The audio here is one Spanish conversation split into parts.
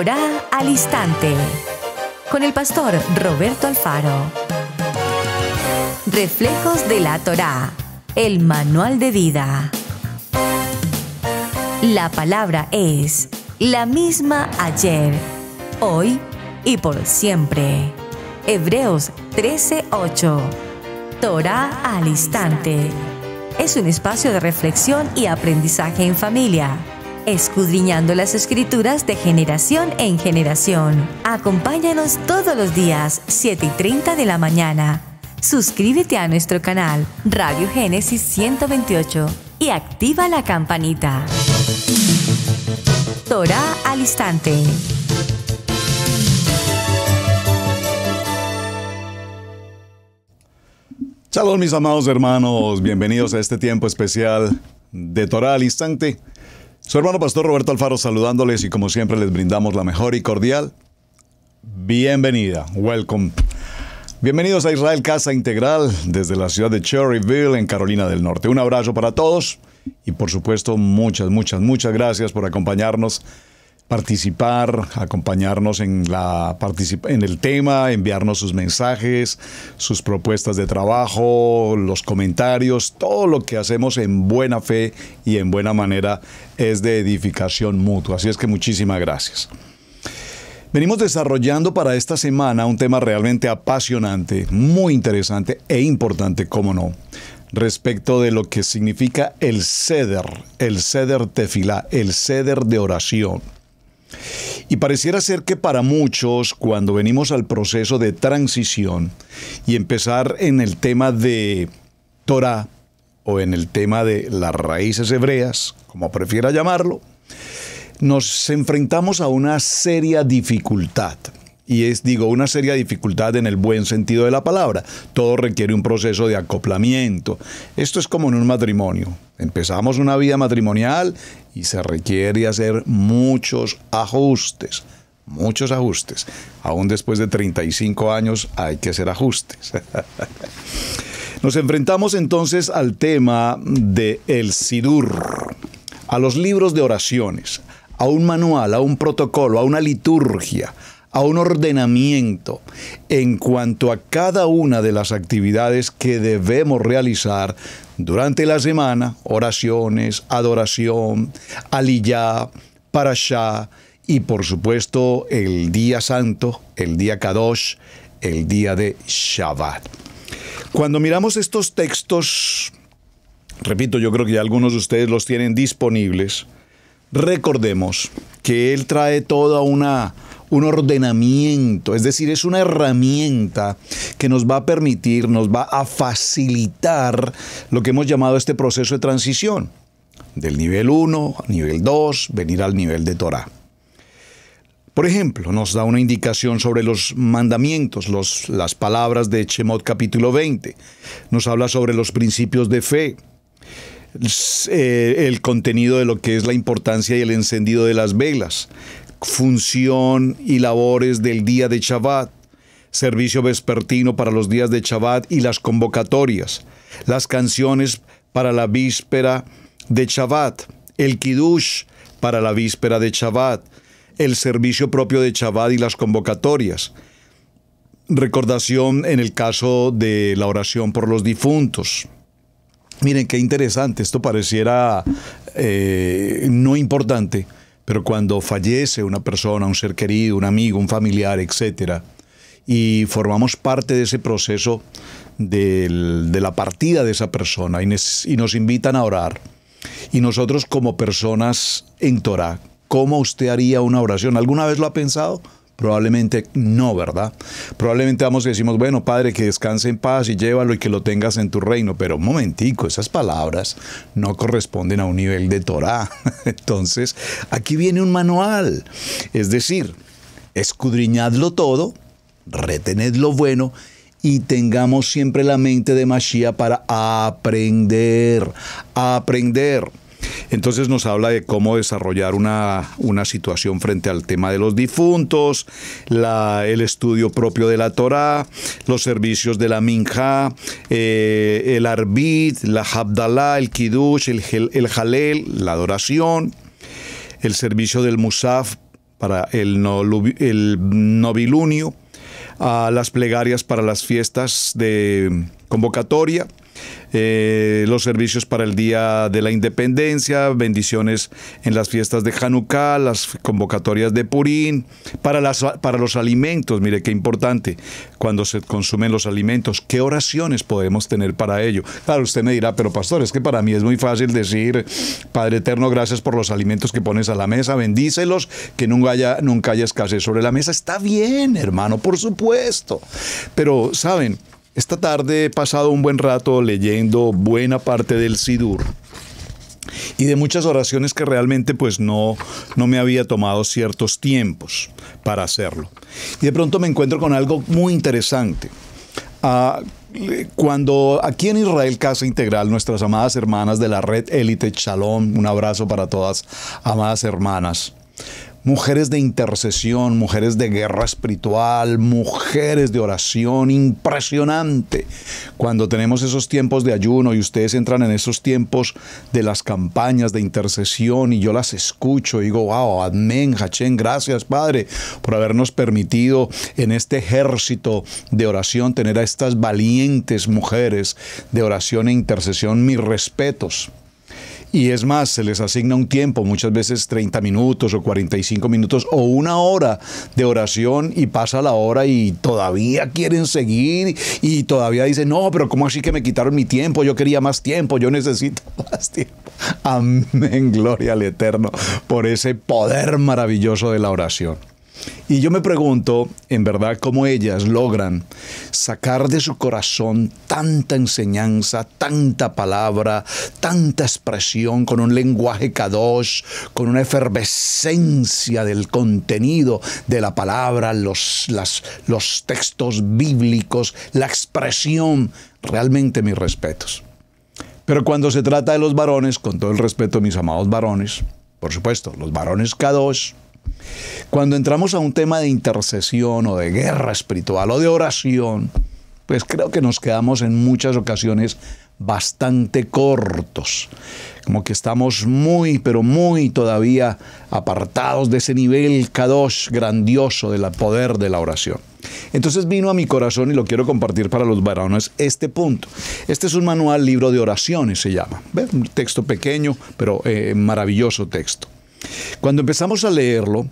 Torá al Instante, con el pastor Roberto Alfaro. Reflejos de la Torá, el manual de vida. La palabra es la misma ayer, hoy y por siempre. Hebreos 13:8. Torá al Instante. Es un espacio de reflexión y aprendizaje en familia, escudriñando las Escrituras de generación en generación. Acompáñanos todos los días, 7:30 de la mañana. Suscríbete a nuestro canal Radio Génesis 128 y activa la campanita. Torá al Instante. Shalom, mis amados hermanos, bienvenidos a este tiempo especial de Torá al Instante. Su hermano pastor Roberto Alfaro saludándoles y como siempre les brindamos la mejor y cordial bienvenida, welcome. Bienvenidos a Israel Casa Integral desde la ciudad de Cherryville en Carolina del Norte. Un abrazo para todos y por supuesto muchas gracias por acompañarnos, participar, acompañarnos en el tema, enviarnos sus mensajes, sus propuestas de trabajo, los comentarios. Todo lo que hacemos en buena fe y en buena manera es de edificación mutua. Así es que muchísimas gracias. Venimos desarrollando para esta semana un tema realmente apasionante, muy interesante e importante, cómo no, respecto de lo que significa el seder tefilá, el seder de oración. Y pareciera ser que para muchos, cuando venimos al proceso de transición y empezar en el tema de Torá o en el tema de las raíces hebreas, como prefiera llamarlo, nos enfrentamos a una seria dificultad. Y una seria dificultad en el buen sentido de la palabra. Todo requiere un proceso de acoplamiento. Esto es como en un matrimonio. Empezamos una vida matrimonial y se requiere hacer muchos ajustes. Aún después de 35 años hay que hacer ajustes. Nos enfrentamos entonces al tema del Sidur, a los libros de oraciones, a un manual, a un protocolo, a una liturgia, a un ordenamiento en cuanto a cada una de las actividades que debemos realizar durante la semana: oraciones, adoración, aliyá, parashá y por supuesto el día santo, el día Kadosh, el día de Shabbat. Cuando miramos estos textos, repito, yo creo que ya algunos de ustedes los tienen disponibles, recordemos que él trae toda un ordenamiento, es decir, es una herramienta que nos va a permitir, nos va a facilitar lo que hemos llamado este proceso de transición, del nivel 1 al nivel 2, venir al nivel de Torá. Por ejemplo, nos da una indicación sobre los mandamientos, las palabras de Shemot capítulo 20, nos habla sobre los principios de fe, el contenido de lo que es la importancia y el encendido de las velas, función y labores del día de Shabbat, servicio vespertino para los días de Shabbat y las convocatorias, las canciones para la víspera de Shabbat, el Kiddush para la víspera de Shabbat, el servicio propio de Shabbat y las convocatorias, recordación en el caso de la oración por los difuntos. Miren qué interesante, esto pareciera no importante, pero cuando fallece una persona, un ser querido, un amigo, un familiar, etcétera, y formamos parte de ese proceso de la partida de esa persona y nos invitan a orar, y nosotros como personas en Torá, ¿cómo usted haría una oración? ¿Alguna vez lo ha pensado? Probablemente no, ¿verdad? Probablemente decimos, bueno, Padre, que descanse en paz y llévalo y que lo tengas en tu reino. Pero un momentico, esas palabras no corresponden a un nivel de Torá. Entonces, aquí viene un manual. Es decir, escudriñadlo todo, retened lo bueno y tengamos siempre la mente de Mashiach para aprender. Entonces nos habla de cómo desarrollar una situación frente al tema de los difuntos, el estudio propio de la Torá, los servicios de la Minjá, el Arbit, la Havdalah, el Kiddush, el Halel, la adoración, el servicio del Musaf para el novilunio, las plegarias para las fiestas de convocatoria, los servicios para el Día de la Independencia, bendiciones en las fiestas de Hanukkah, las convocatorias de Purim, para los alimentos. Mire qué importante, cuando se consumen los alimentos, ¿qué oraciones podemos tener para ello? Claro, usted me dirá, pero pastor, es que para mí es muy fácil decir, Padre eterno, gracias por los alimentos que pones a la mesa, bendícelos, que nunca haya escasez sobre la mesa. Está bien, hermano, por supuesto, pero ¿saben? Esta tarde he pasado un buen rato leyendo buena parte del Sidur y de muchas oraciones que realmente pues no me había tomado ciertos tiempos para hacerlo. Y de pronto me encuentro con algo muy interesante. Cuando aquí en Israel Casa Integral, nuestras amadas hermanas de la red Élite Shalom, un abrazo para todas, amadas hermanas, mujeres de intercesión, mujeres de guerra espiritual, mujeres de oración, impresionante. Cuando tenemos esos tiempos de ayuno y ustedes entran en esos tiempos de las campañas de intercesión y yo las escucho y digo, wow, amén, Hachén, gracias Padre por habernos permitido en este ejército de oración tener a estas valientes mujeres de oración e intercesión. Mis respetos. Y es más, se les asigna un tiempo, muchas veces 30 minutos o 45 minutos o una hora de oración y pasa la hora y todavía quieren seguir y todavía dicen, no, pero ¿cómo así que me quitaron mi tiempo? Yo quería más tiempo, yo necesito más tiempo. Amén, gloria al Eterno por ese poder maravilloso de la oración. Y yo me pregunto, en verdad, cómo ellas logran sacar de su corazón tanta enseñanza, tanta palabra, tanta expresión, con un lenguaje kadosh, con una efervescencia del contenido de la palabra, los textos bíblicos, la expresión. Realmente mis respetos. Pero cuando se trata de los varones, con todo el respeto de mis amados varones, por supuesto, los varones kadosh, cuando entramos a un tema de intercesión o de guerra espiritual o de oración, pues creo que nos quedamos en muchas ocasiones bastante cortos. Como que estamos muy, pero muy todavía apartados de ese nivel kadosh grandioso del poder de la oración. Entonces vino a mi corazón y lo quiero compartir para los varones este punto. Este es un manual, libro de oraciones se llama. ¿Ve? Un texto pequeño, pero maravilloso texto. Cuando empezamos a leerlo,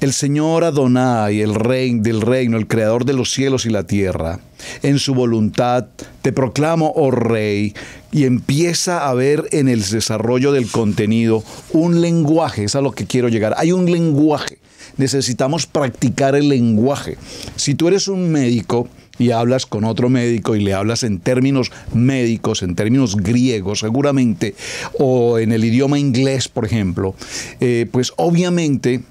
el Señor Adonai, el Rey del reino, el Creador de los cielos y la tierra, en su voluntad te proclamo, oh Rey, y empieza a ver en el desarrollo del contenido un lenguaje. Es a lo que quiero llegar. Hay un lenguaje. Necesitamos practicar el lenguaje. Si tú eres un médico y hablas con otro médico y le hablas en términos médicos, en términos griegos seguramente, o en el idioma inglés, por ejemplo, pues obviamente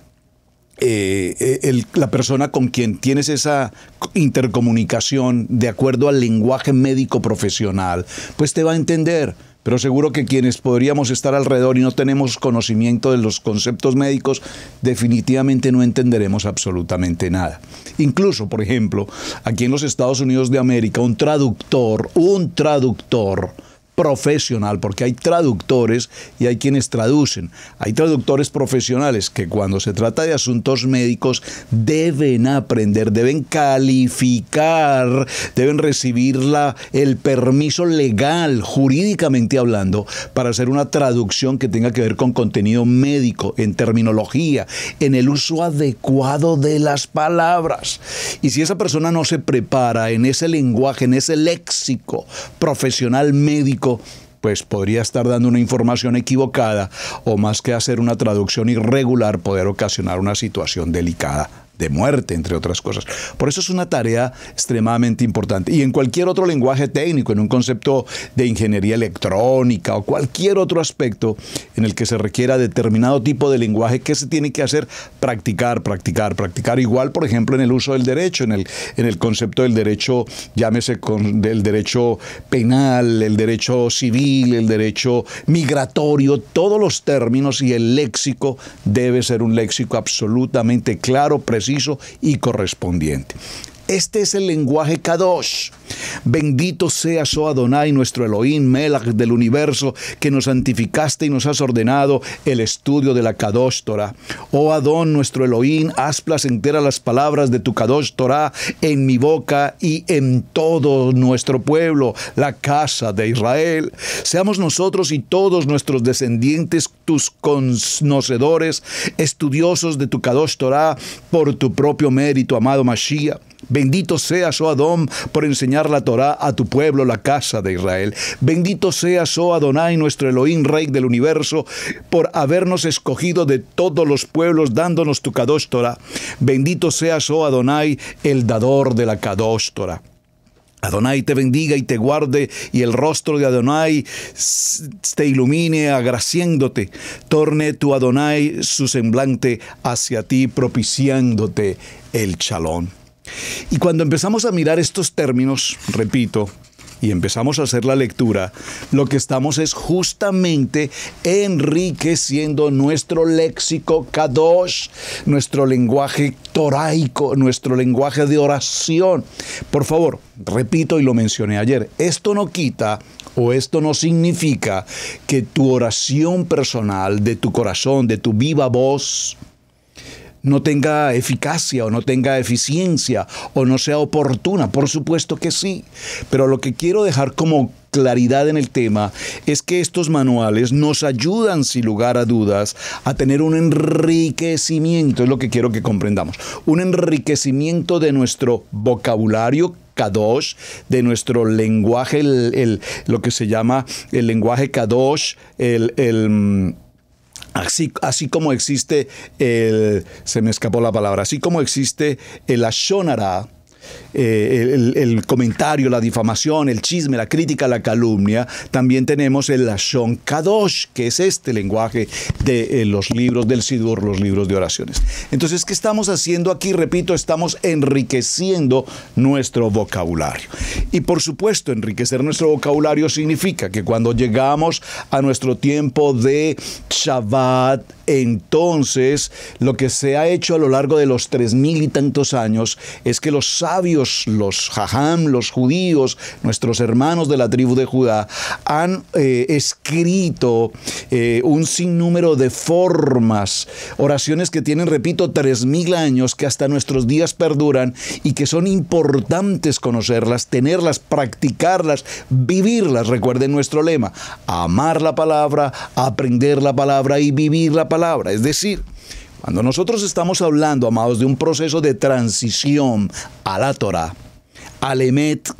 la persona con quien tienes esa intercomunicación de acuerdo al lenguaje médico profesional, pues te va a entender. Pero seguro que quienes podríamos estar alrededor y no tenemos conocimiento de los conceptos médicos, definitivamente no entenderemos absolutamente nada. Incluso, por ejemplo, aquí en los Estados Unidos de América, un traductor profesional, porque hay traductores y hay quienes traducen. Hay traductores profesionales que cuando se trata de asuntos médicos deben aprender, deben calificar, deben recibir el permiso legal, jurídicamente hablando, para hacer una traducción que tenga que ver con contenido médico, en terminología, en el uso adecuado de las palabras. Y si esa persona no se prepara en ese lenguaje, en ese léxico profesional médico, pues podría estar dando una información equivocada o más que hacer una traducción irregular, poder ocasionar una situación delicada de muerte, entre otras cosas. Por eso es una tarea extremadamente importante. Y en cualquier otro lenguaje técnico, en un concepto de ingeniería electrónica o cualquier otro aspecto en el que se requiera determinado tipo de lenguaje, ¿qué se tiene que hacer? Practicar. Igual, por ejemplo, en el uso del derecho, en el concepto del derecho, llámese del derecho penal, el derecho civil, el derecho migratorio, todos los términos y el léxico debe ser un léxico absolutamente claro, preciso y correspondiente. Este es el lenguaje Kadosh. Bendito seas, oh Adonai, nuestro Elohim, Melach del universo, que nos santificaste y nos has ordenado el estudio de la Kadosh Torah. Oh Adón, nuestro Elohim, haz placenteras las palabras de tu Kadosh Torah en mi boca y en todo nuestro pueblo, la casa de Israel. Seamos nosotros y todos nuestros descendientes tus conocedores, estudiosos de tu Kadosh Torah, por tu propio mérito, amado Mashiach. Bendito seas, oh Adón, por enseñar la Torá a tu pueblo, la casa de Israel. Bendito seas, oh Adonai, nuestro Elohim, Rey del universo, por habernos escogido de todos los pueblos, dándonos tu Kadosh Torah. Bendito seas, oh Adonai, el dador de la Kadosh Torah. Adonai te bendiga y te guarde, y el rostro de Adonai te ilumine agraciándote. Torne tu Adonai su semblante hacia ti, propiciándote el shalom. Y cuando empezamos a mirar estos términos, repito, y empezamos a hacer la lectura, lo que estamos es justamente enriqueciendo nuestro léxico Kadosh, nuestro lenguaje toraico, nuestro lenguaje de oración. Por favor, repito y lo mencioné ayer, esto no quita o esto no significa que tu oración personal, de tu corazón, de tu viva voz, no tenga eficacia o no tenga eficiencia o no sea oportuna. Por supuesto que sí, pero lo que quiero dejar como claridad en el tema es que estos manuales nos ayudan sin lugar a dudas a tener un enriquecimiento, es lo que quiero que comprendamos, un enriquecimiento de nuestro vocabulario Kadosh, de nuestro lenguaje, lo que se llama el lenguaje Kadosh, Así como existe se me escapó la palabra, así como existe el Lashon Hara, el comentario, la difamación, el chisme, la crítica, la calumnia, también tenemos el Lashon Kadosh, que es este lenguaje de los libros del Sidur, los libros de oraciones. Entonces, ¿qué estamos haciendo aquí? Repito, estamos enriqueciendo nuestro vocabulario. Y por supuesto, enriquecer nuestro vocabulario significa que cuando llegamos a nuestro tiempo de Shabbat, entonces lo que se ha hecho a lo largo de los 3000 y tantos años es que los sabios, los jajam, los judíos, nuestros hermanos de la tribu de Judá, han escrito un sinnúmero de formas, oraciones que tienen, repito, 3000 años, que hasta nuestros días perduran y que son importantes conocerlas, tenerlas, practicarlas, vivirlas. Recuerden nuestro lema: amar la palabra, aprender la palabra y vivir la palabra. Es decir, cuando nosotros estamos hablando, amados, de un proceso de transición a la Torah, al Emet,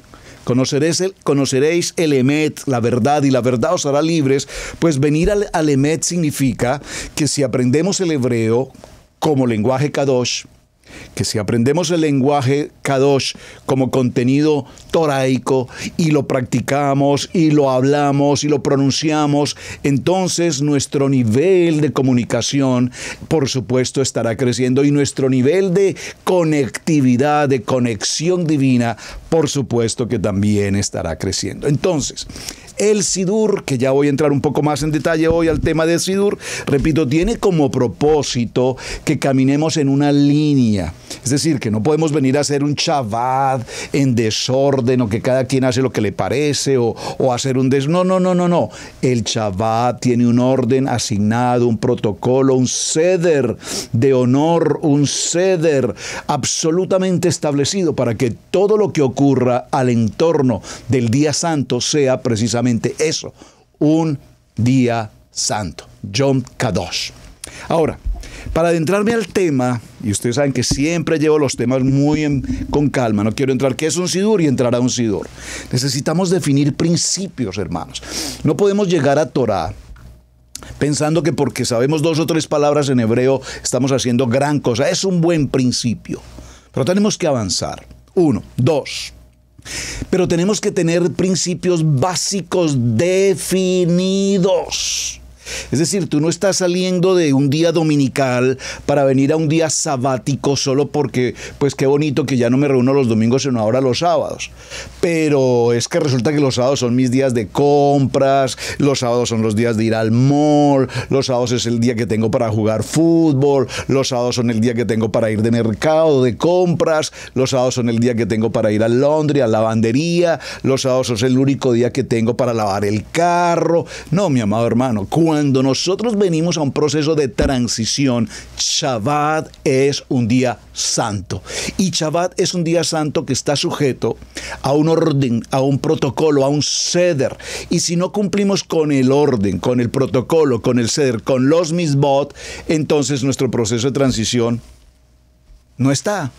conoceréis el Emet, la verdad, y la verdad os hará libres. Pues venir al Emet significa que si aprendemos el hebreo como lenguaje Kadosh, que si aprendemos el lenguaje Kadosh como contenido toraico y lo practicamos y lo hablamos y lo pronunciamos, entonces nuestro nivel de comunicación, por supuesto, estará creciendo, y nuestro nivel de conectividad, de conexión divina, por supuesto que también estará creciendo. Entonces, el Sidur, que ya voy a entrar un poco más en detalle hoy al tema del Sidur, repito, tiene como propósito que caminemos en una línea. Es decir, que no podemos venir a hacer un Shabbat en desorden, o que cada quien hace lo que le parece, o hacer un No. El Shabbat tiene un orden asignado, un protocolo, un seder de honor, un seder absolutamente establecido para que todo lo que ocurra al entorno del día santo sea precisamente eso, un día santo, Yom Kadosh. Ahora, para adentrarme al tema, y ustedes saben que siempre llevo los temas muy con calma, no quiero entrar qué es un Sidur y entrar a un Sidur. Necesitamos definir principios, hermanos. No podemos llegar a Torah pensando que porque sabemos 2 o 3 palabras en hebreo estamos haciendo gran cosa. Es un buen principio, pero tenemos que avanzar. 1, 2. Pero tenemos que tener principios básicos definidos. Es decir, tú no estás saliendo de un día dominical para venir a un día sabático solo porque, pues qué bonito que ya no me reúno los domingos, sino ahora los sábados. Pero es que resulta que los sábados son mis días de compras, los sábados son los días de ir al mall, los sábados es el día que tengo para jugar fútbol, los sábados son el día que tengo para ir de mercado, de compras, los sábados son el día que tengo para ir al laundry, a la lavandería, los sábados es el único día que tengo para lavar el carro. No, mi amado hermano, cuando nosotros venimos a un proceso de transición, Shabbat es un día santo. Y Shabbat es un día santo que está sujeto a un orden, a un protocolo, a un seder. Y si no cumplimos con el orden, con el protocolo, con el seder, con los misbot, entonces nuestro proceso de transición no está.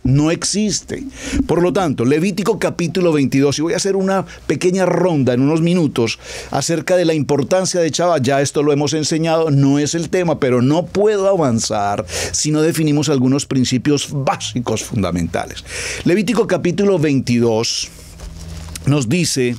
No existe. Por lo tanto, Levítico capítulo 22, y voy a hacer una pequeña ronda en unos minutos acerca de la importancia de Shabbat. Ya esto lo hemos enseñado, no es el tema, pero no puedo avanzar si no definimos algunos principios básicos fundamentales. Levítico capítulo 22 nos dice,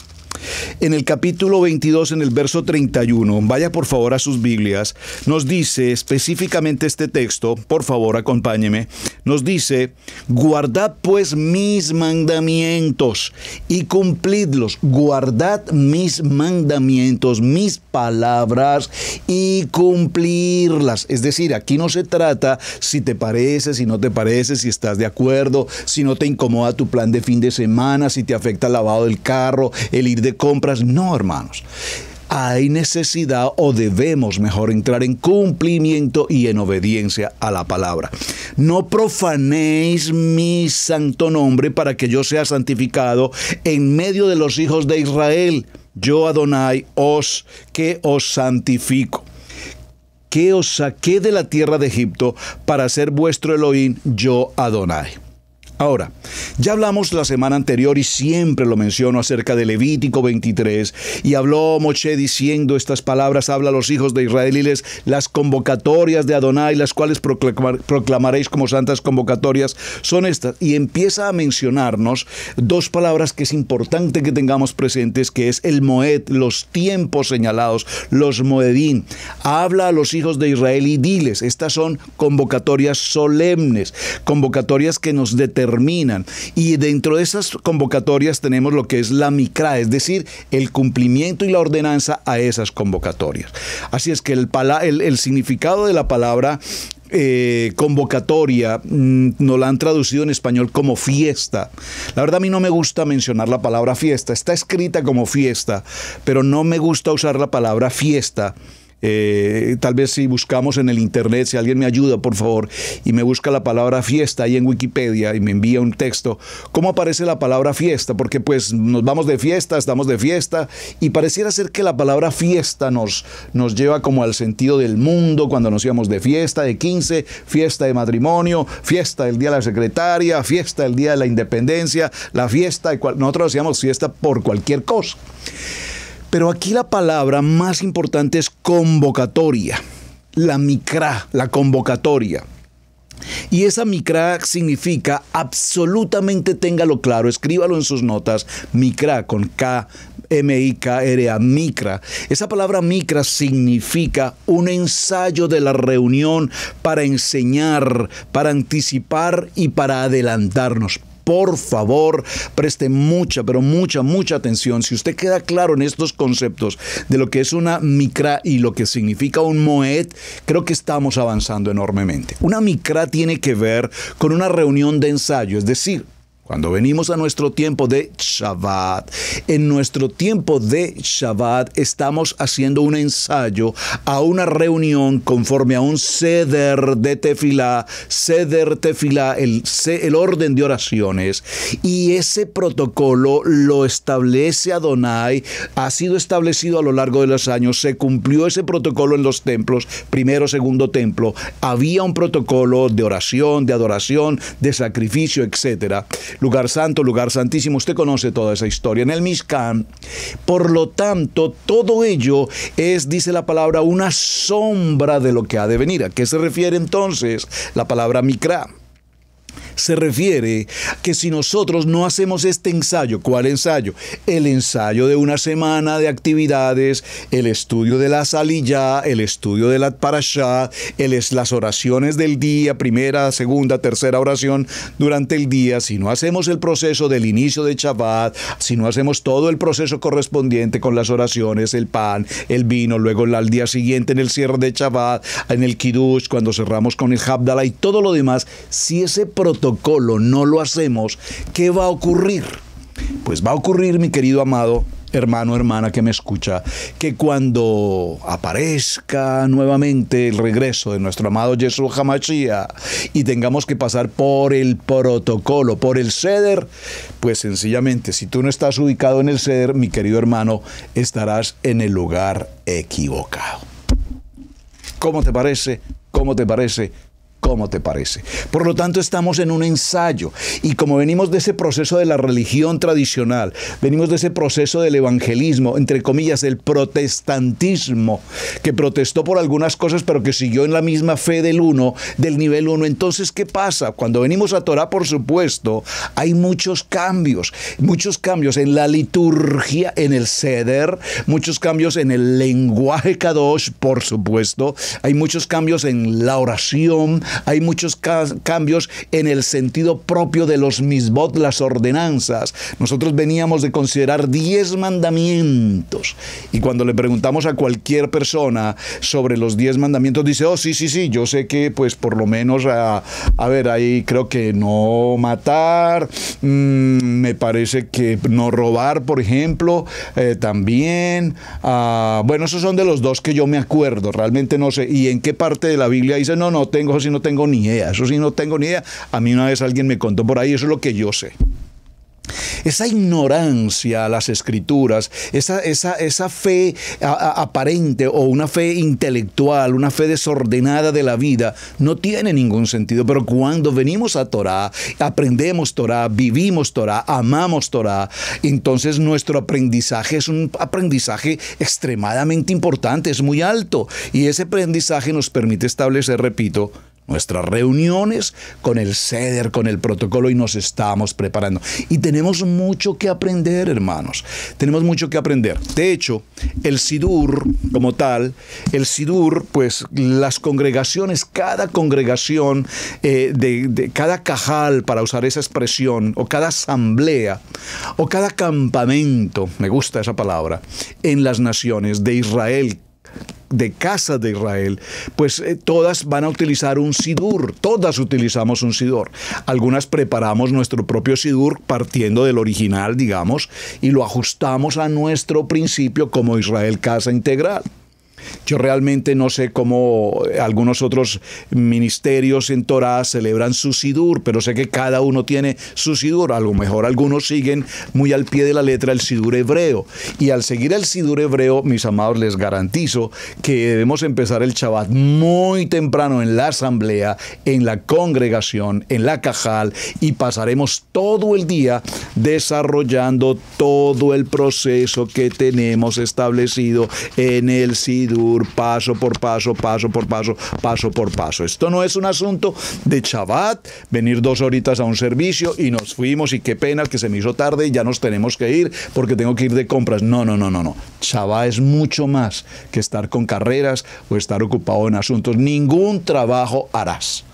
en el capítulo 22, en el verso 31, vaya por favor a sus Biblias, nos dice específicamente este texto, por favor acompáñeme, nos dice, guardad pues mis mandamientos y cumplidlos, guardad mis mandamientos, mis palabras y cumplirlas. Es decir, aquí no se trata si te parece, si no te parece, si estás de acuerdo, si no te incomoda tu plan de fin de semana, si te afecta el lavado del carro, el ir de compras. No, hermanos. Hay necesidad, o debemos mejor entrar en cumplimiento y en obediencia a la palabra. No profanéis mi santo nombre para que yo sea santificado en medio de los hijos de Israel. Yo, Adonai, que os santifico, que os saqué de la tierra de Egipto para ser vuestro Elohim, yo, Adonai. Ahora, ya hablamos la semana anterior y siempre lo menciono acerca de Levítico 23 y habló Moshe diciendo estas palabras, habla a los hijos de Israel y les las convocatorias de Adonai, las cuales proclamaréis como santas convocatorias, son estas. Y empieza a mencionarnos dos palabras que es importante que tengamos presentes, que es el Moed, los tiempos señalados, los Moedín. Habla a los hijos de Israel y diles, estas son convocatorias solemnes, convocatorias que nos determinan. Y dentro de esas convocatorias tenemos lo que es la Mikra, es decir, el cumplimiento y la ordenanza a esas convocatorias. Así es que el significado de la palabra convocatoria nos la han traducido en español como fiesta. La verdad, a mí no me gusta mencionar la palabra fiesta. Está escrita como fiesta, pero no me gusta usar la palabra fiesta. Tal vez si buscamos en el internet, si alguien me ayuda por favor y me busca la palabra fiesta ahí en Wikipedia y me envía un texto, ¿cómo aparece la palabra fiesta? Porque pues nos vamos de fiesta, estamos de fiesta y pareciera ser que la palabra fiesta nos lleva como al sentido del mundo, cuando nos íbamos de fiesta de 15, fiesta de matrimonio, fiesta del día de la secretaria, fiesta del día de la independencia, la fiesta de nosotros hacíamos fiesta por cualquier cosa. Pero aquí la palabra más importante es convocatoria, la Mikra, la convocatoria. Y esa Mikra significa absolutamente, téngalo claro, escríbalo en sus notas, Mikra con K, M-I-K-R-A, Mikra. Esa palabra Mikra significa un ensayo de la reunión para enseñar, para anticipar y para adelantarnos. Por favor, preste mucha, pero mucha atención. Si usted queda claro en estos conceptos de lo que es una Mikra y lo que significa un Moed, creo que estamos avanzando enormemente. Una Mikra tiene que ver con una reunión de ensayo, es decir, cuando venimos a nuestro tiempo de Shabbat, en nuestro tiempo de Shabbat estamos haciendo un ensayo a una reunión conforme a un seder de tefilá, el orden de oraciones, y ese protocolo lo establece Adonai, ha sido establecido a lo largo de los años, se cumplió ese protocolo en los templos, primero, segundo templo, había un protocolo de oración, de adoración, de sacrificio, etcétera. Lugar santo, lugar santísimo, usted conoce toda esa historia en el Mishkan. Por lo tanto, todo ello es, dice la palabra, una sombra de lo que ha de venir. ¿A qué se refiere entonces la palabra Mikra? Se refiere que si nosotros no hacemos este ensayo, ¿cuál ensayo? El ensayo de una semana de actividades, el estudio de la Saliyá, el estudio de la Parashá, las oraciones del día, primera, segunda, tercera oración durante el día. Si no hacemos el proceso del inicio de Shabbat, si no hacemos todo el proceso correspondiente con las oraciones, el pan, el vino, luego al día siguiente en el cierre de Shabbat, en el Kiddush, cuando cerramos con el Havdalah y todo lo demás, si ese protocolo no lo hacemos, ¿qué va a ocurrir? Pues va a ocurrir, mi querido amado hermano, hermana que me escucha, que cuando aparezca nuevamente el regreso de nuestro amado Yeshua HaMashiach y tengamos que pasar por el protocolo, por el Seder, pues sencillamente, si tú no estás ubicado en el Seder, mi querido hermano, estarás en el lugar equivocado. ¿Cómo te parece? ¿Cómo te parece? ¿Cómo te parece? Por lo tanto, estamos en un ensayo y como venimos de ese proceso de la religión tradicional, venimos de ese proceso del evangelismo, entre comillas, el protestantismo, que protestó por algunas cosas pero que siguió en la misma fe del nivel 1. Entonces, ¿qué pasa? Cuando venimos a Torah, por supuesto, hay muchos cambios en la liturgia, en el Seder, muchos cambios en el lenguaje Kadosh, por supuesto, hay muchos cambios en la oración, hay muchos cambios en el sentido propio de los misbot, las ordenanzas. Nosotros veníamos de considerar 10 mandamientos y cuando le preguntamos a cualquier persona sobre los 10 mandamientos dice, oh, sí, yo sé que pues por lo menos, a ver, ahí creo que no matar, me parece que no robar, por ejemplo, también, bueno, esos son de los 2 que yo me acuerdo, realmente no sé, y en qué parte de la Biblia dice, no tengo ni idea, eso sí no tengo ni idea. A mí una vez alguien me contó por ahí, eso es lo que yo sé. Esa ignorancia a las escrituras, esa fe aparente o una fe intelectual, una fe desordenada de la vida, no tiene ningún sentido. Pero cuando venimos a Torah, aprendemos Torah, vivimos Torah, amamos Torah, entonces nuestro aprendizaje es un aprendizaje extremadamente importante, es muy alto. Y ese aprendizaje nos permite establecer, repito, nuestras reuniones con el Seder, con el protocolo, y nos estamos preparando. Y tenemos mucho que aprender, hermanos. Tenemos mucho que aprender. De hecho, el Sidur, como tal, el Sidur, pues las congregaciones, cada congregación, de cada cajal, para usar esa expresión, o cada asamblea, o cada campamento, me gusta esa palabra, en las naciones de Israel, de casa de Israel, pues todas van a utilizar un sidur, todas utilizamos un sidur. Algunas preparamos nuestro propio sidur partiendo del original, digamos, y lo ajustamos a nuestro principio como Israel Casa Integral. Yo realmente no sé cómo algunos otros ministerios en Torah celebran su sidur, pero sé que cada uno tiene su sidur. A lo mejor algunos siguen muy al pie de la letra el sidur hebreo. Y al seguir el sidur hebreo, mis amados, les garantizo que debemos empezar el Shabbat muy temprano en la asamblea, en la congregación, en la cajal, y pasaremos todo el día desarrollando todo el proceso que tenemos establecido en el sidur, paso por paso, paso por paso, paso por paso. Esto no es un asunto de Shabbat, venir 2 horitas a un servicio y nos fuimos y qué pena que se me hizo tarde y ya nos tenemos que ir porque tengo que ir de compras. No. Shabbat es mucho más que estar con carreras o estar ocupado en asuntos. Ningún trabajo harás.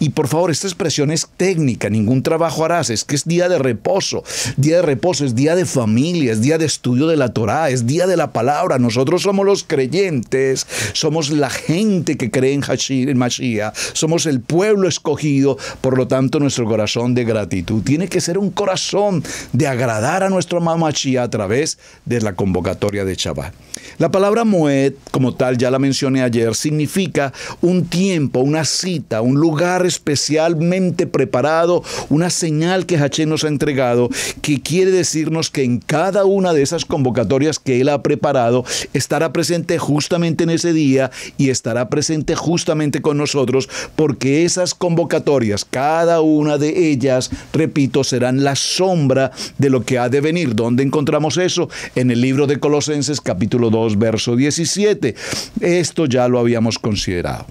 Y por favor, esta expresión es técnica, ningún trabajo harás, es que es día de reposo, es día de familia, es día de estudio de la Torá, es día de la palabra. Nosotros somos los creyentes, somos la gente que cree en Mashiach, somos el pueblo escogido, por lo tanto nuestro corazón de gratitud tiene que ser un corazón de agradar a nuestro amado Mashiach a través de la convocatoria de Shabbat. La palabra Moed, como tal, ya la mencioné ayer, significa un tiempo, una cita, un lugar especialmente preparado, una señal que Hashem nos ha entregado, que quiere decirnos que en cada una de esas convocatorias que Él ha preparado, estará presente justamente en ese día y estará presente justamente con nosotros, porque esas convocatorias, cada una de ellas, repito, serán la sombra de lo que ha de venir. ¿Dónde encontramos eso? En el libro de Colosenses, capítulo 2, verso 17. Esto ya lo habíamos considerado.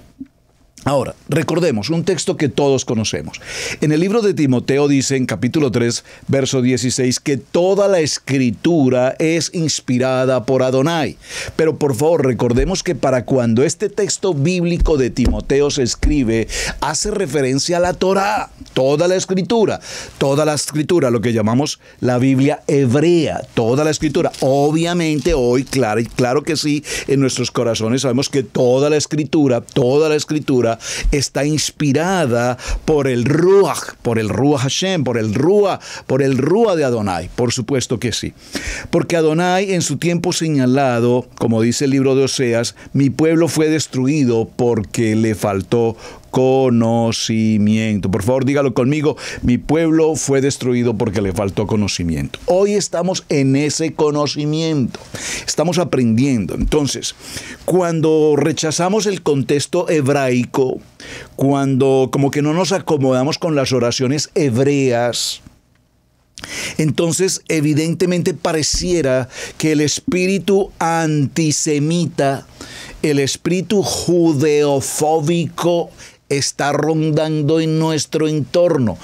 Ahora, recordemos un texto que todos conocemos. En el libro de Timoteo dice en capítulo 3, verso 16, que toda la escritura es inspirada por Adonai. Pero por favor, recordemos que para cuando este texto bíblico de Timoteo se escribe, hace referencia a la Torá, toda la escritura, lo que llamamos la Biblia hebrea, toda la escritura. Obviamente hoy, claro que sí, en nuestros corazones sabemos que toda la escritura está inspirada por el Ruach Hashem, por el Ruach de Adonai. Por supuesto que sí. Porque Adonai en su tiempo señalado, como dice el libro de Oseas, mi pueblo fue destruido porque le faltó conocimiento. Por favor, dígalo conmigo. Mi pueblo fue destruido porque le faltó conocimiento. Hoy estamos en ese conocimiento. Estamos aprendiendo. Entonces, cuando rechazamos el contexto hebraico, cuando como que no nos acomodamos con las oraciones hebreas, entonces evidentemente pareciera que el espíritu antisemita, el espíritu judeofóbico está rondando en nuestro entorno.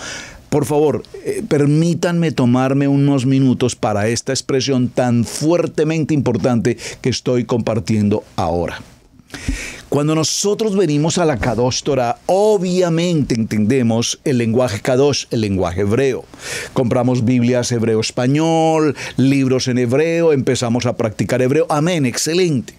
Por favor, permítanme tomarme unos minutos para esta expresión tan fuertemente importante que estoy compartiendo ahora. Cuando nosotros venimos a la Kadosh Torah, obviamente entendemos el lenguaje Kadosh, el lenguaje hebreo. Compramos Biblias hebreo-español, libros en hebreo, empezamos a practicar hebreo. Amén, excelente.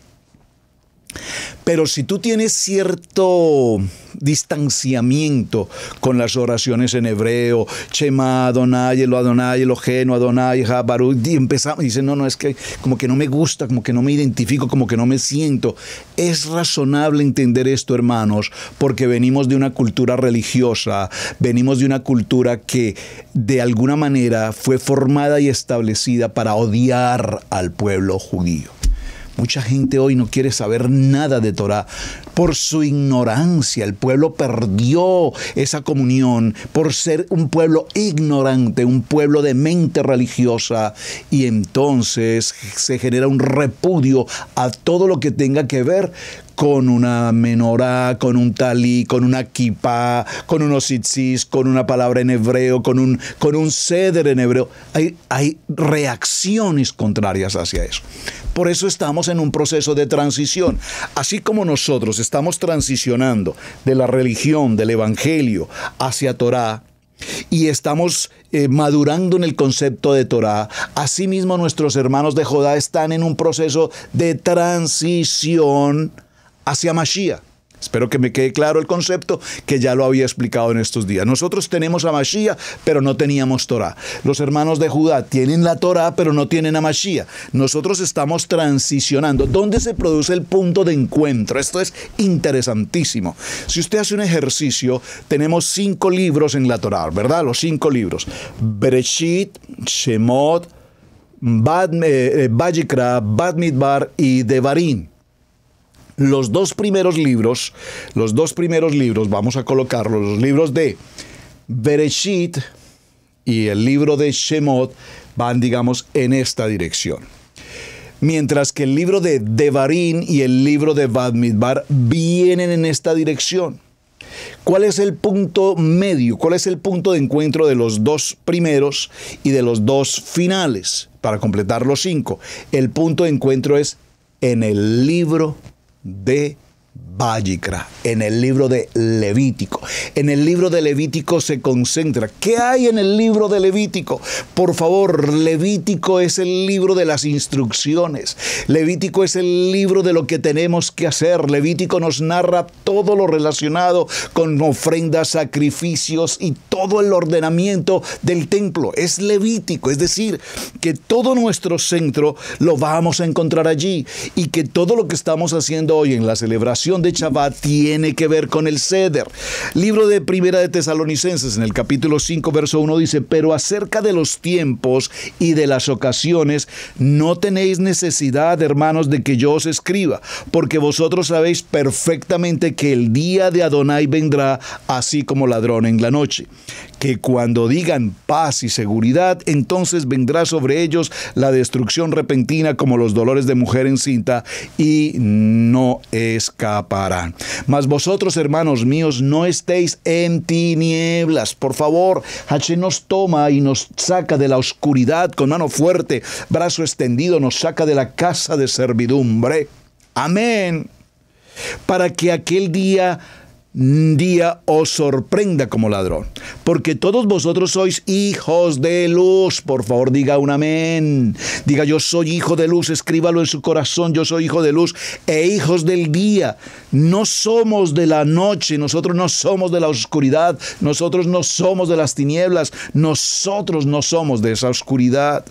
Pero si tú tienes cierto distanciamiento con las oraciones en hebreo, Shema Adonai, Elohenu Adonai, Baruch, y empezamos, y dicen, no, es que como que no me gusta, como que no me identifico, como que no me siento. Es razonable entender esto, hermanos, porque venimos de una cultura religiosa, venimos de una cultura que de alguna manera fue formada y establecida para odiar al pueblo judío. Mucha gente hoy no quiere saber nada de Torah por su ignorancia. El pueblo perdió esa comunión por ser un pueblo ignorante, un pueblo de mente religiosa, y entonces se genera un repudio a todo lo que tenga que ver con una menorá, con un talí, con una kipá, con unos tzitzis, con una palabra en hebreo, con un seder en hebreo. Hay reacciones contrarias hacia eso. Por eso estamos en un proceso de transición. Así como nosotros estamos transicionando de la religión, del evangelio, hacia Torah, y estamos madurando en el concepto de Torah, asimismo nuestros hermanos de Judá están en un proceso de transición hacia Mashiach. Espero que me quede claro el concepto, que ya lo había explicado en estos días. Nosotros tenemos a Mashiach, pero no teníamos Torah. Los hermanos de Judá tienen la Torah, pero no tienen a Mashiach. Nosotros estamos transicionando. ¿Dónde se produce el punto de encuentro? Esto es interesantísimo. Si usted hace un ejercicio, tenemos 5 libros en la Torah, ¿verdad? Los 5 libros. Bereshit, Shemot, Vayikra, Bamidbar y Devarim. Los dos primeros libros, vamos a colocarlos, los libros de Bereshit y el libro de Shemot van, digamos, en esta dirección. Mientras que el libro de Devarim y el libro de Bamidbar vienen en esta dirección. ¿Cuál es el punto medio? ¿Cuál es el punto de encuentro de los dos primeros y de los dos finales? Para completar los 5. El punto de encuentro es en el libro de Vayikra, en el libro de Levítico. En el libro de Levítico se concentra. ¿Qué hay en el libro de Levítico? Por favor, Levítico es el libro de las instrucciones. Levítico es el libro de lo que tenemos que hacer. Levítico nos narra todo lo relacionado con ofrendas, sacrificios y todo el ordenamiento del templo. Es Levítico, es decir, que todo nuestro centro lo vamos a encontrar allí, y que todo lo que estamos haciendo hoy en la celebración de Shabbat tiene que ver con el Seder. Libro de Primera de Tesalonicenses, en el capítulo 5, verso 1 dice: pero acerca de los tiempos y de las ocasiones, no tenéis necesidad, hermanos, de que yo os escriba, porque vosotros sabéis perfectamente que el día de Adonai vendrá así como ladrón en la noche, que cuando digan paz y seguridad, entonces vendrá sobre ellos la destrucción repentina como los dolores de mujer encinta, y no escaparán. escaparán. Mas vosotros, hermanos míos, no estéis en tinieblas. Por favor, Hashem nos toma y nos saca de la oscuridad con mano fuerte, brazo extendido, nos saca de la casa de servidumbre. Amén. Para que aquel día os sorprenda como ladrón, porque todos vosotros sois hijos de luz. Por favor, diga un amén. Diga: yo soy hijo de luz. Escríbalo en su corazón: yo soy hijo de luz e hijos del día. No somos de la noche, nosotros no somos de la oscuridad, nosotros no somos de las tinieblas, nosotros no somos de esa oscuridad.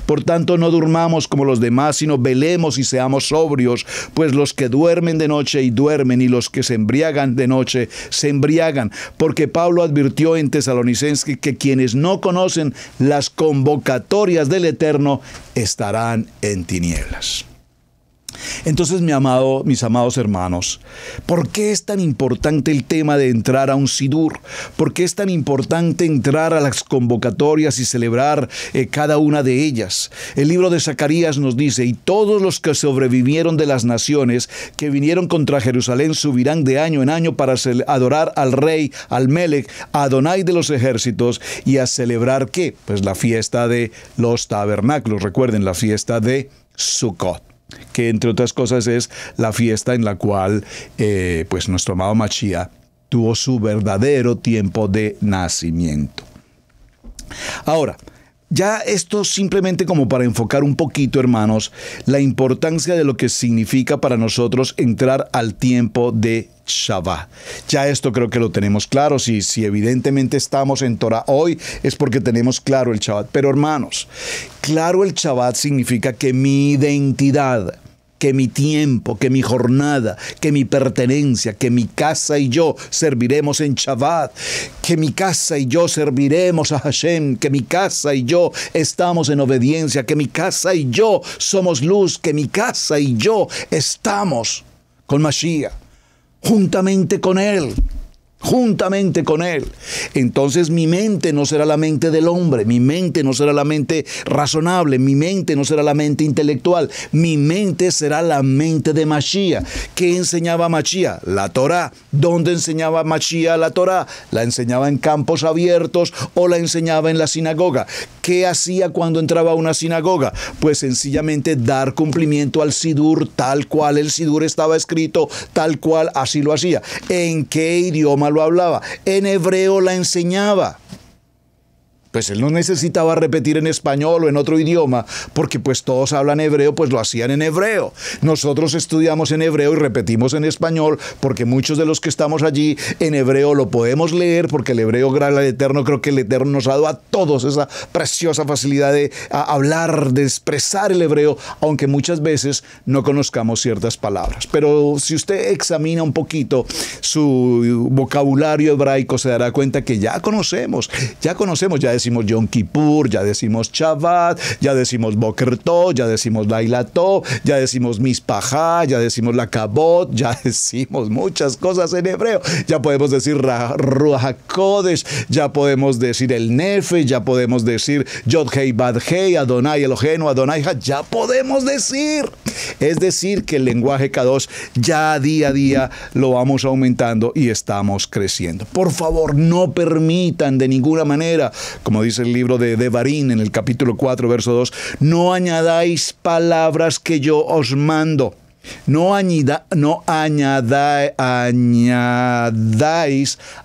Por tanto, no durmamos como los demás, sino velemos y seamos sobrios, pues los que duermen de noche y duermen, y los que se embriagan de noche se embriagan. Porque Pablo advirtió en Tesalonicenses que quienes no conocen las convocatorias del Eterno estarán en tinieblas. Entonces, mis amados hermanos, ¿por qué es tan importante el tema de entrar a un Sidur? ¿Por qué es tan importante entrar a las convocatorias y celebrar cada una de ellas? El libro de Zacarías nos dice: y todos los que sobrevivieron de las naciones que vinieron contra Jerusalén subirán de año en año para adorar al rey, al Melech, a Adonai de los ejércitos, y a celebrar ¿qué? Pues la fiesta de los tabernáculos. Recuerden, la fiesta de Sukkot, que entre otras cosas es la fiesta en la cual pues nuestro amado Mashiach tuvo su verdadero tiempo de nacimiento. Ahora, ya esto simplemente como para enfocar un poquito, hermanos, la importancia de lo que significa para nosotros entrar al tiempo de Shabbat. Ya esto creo que lo tenemos claro. Si evidentemente estamos en Torah hoy, es porque tenemos claro el Shabbat. Pero hermanos, claro, el Shabbat significa que mi identidad, que mi tiempo, que mi jornada, que mi pertenencia, que mi casa y yo serviremos en Shabbat, que mi casa y yo serviremos a Hashem, que mi casa y yo estamos en obediencia, que mi casa y yo somos luz, que mi casa y yo estamos con Mashiach, juntamente con Él. Juntamente con Él. Entonces mi mente no será la mente del hombre, mi mente no será la mente razonable, mi mente no será la mente intelectual, mi mente será la mente de Mashiach. ¿Qué enseñaba Mashiach? La Torah. ¿Dónde enseñaba Mashiach la Torah? ¿La enseñaba en campos abiertos o la enseñaba en la sinagoga? ¿Qué hacía cuando entraba a una sinagoga? Pues sencillamente dar cumplimiento al Sidur, tal cual el Sidur estaba escrito, tal cual así lo hacía. ¿En qué idioma lo hablaba? En hebreo la enseñaba. Pues él no necesitaba repetir en español o en otro idioma, porque pues todos hablan hebreo, pues lo hacían en hebreo. Nosotros estudiamos en hebreo y repetimos en español, porque muchos de los que estamos allí en hebreo lo podemos leer, porque el hebreo, gracias al Eterno, creo que el Eterno nos ha dado a todos esa preciosa facilidad de hablar, de expresar el hebreo, aunque muchas veces no conozcamos ciertas palabras. Pero si usted examina un poquito su vocabulario hebraico, se dará cuenta que ya conocemos, ya decimos Yom Kippur, ya decimos Shabbat, ya decimos Boker Tov, ya decimos Laila Tov, ya decimos Mispajá, ya decimos la Kabot, ya decimos muchas cosas en hebreo. Ya podemos decir Ruach HaKodesh, ya podemos decir el Nefesh, ya podemos decir Yod Hei Bad Hei, Adonai Eloheinu, Adonai Ha, ya podemos decir. Es decir, que el lenguaje Kadosh ya día a día lo vamos aumentando y estamos creciendo. Por favor, no permitan de ninguna manera, como dice el libro de Devarim en el capítulo 4, verso 2, no añadáis palabras que yo os mando. No añadáis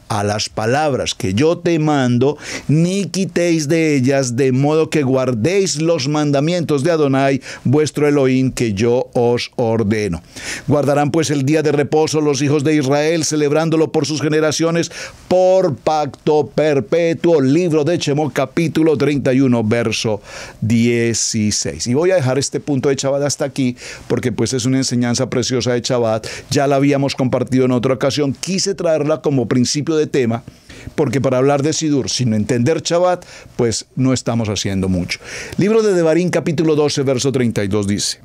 a las palabras que yo te mando, ni quitéis de ellas, de modo que guardéis los mandamientos de Adonai, vuestro Elohim, que yo os ordeno. Guardarán pues el día de reposo los hijos de Israel, celebrándolo por sus generaciones, por pacto perpetuo. Libro de Shemot, capítulo 31, verso 16. Y voy a dejar este punto de Shabbat hasta aquí, porque pues es una enseñanza preciosa de Shabbat. Ya la habíamos compartido en otra ocasión. Quise traerla como principio de tema, porque para hablar de Sidur sin entender Shabbat, pues no estamos haciendo mucho. Libro de Devarim, capítulo 12, verso 32 dice: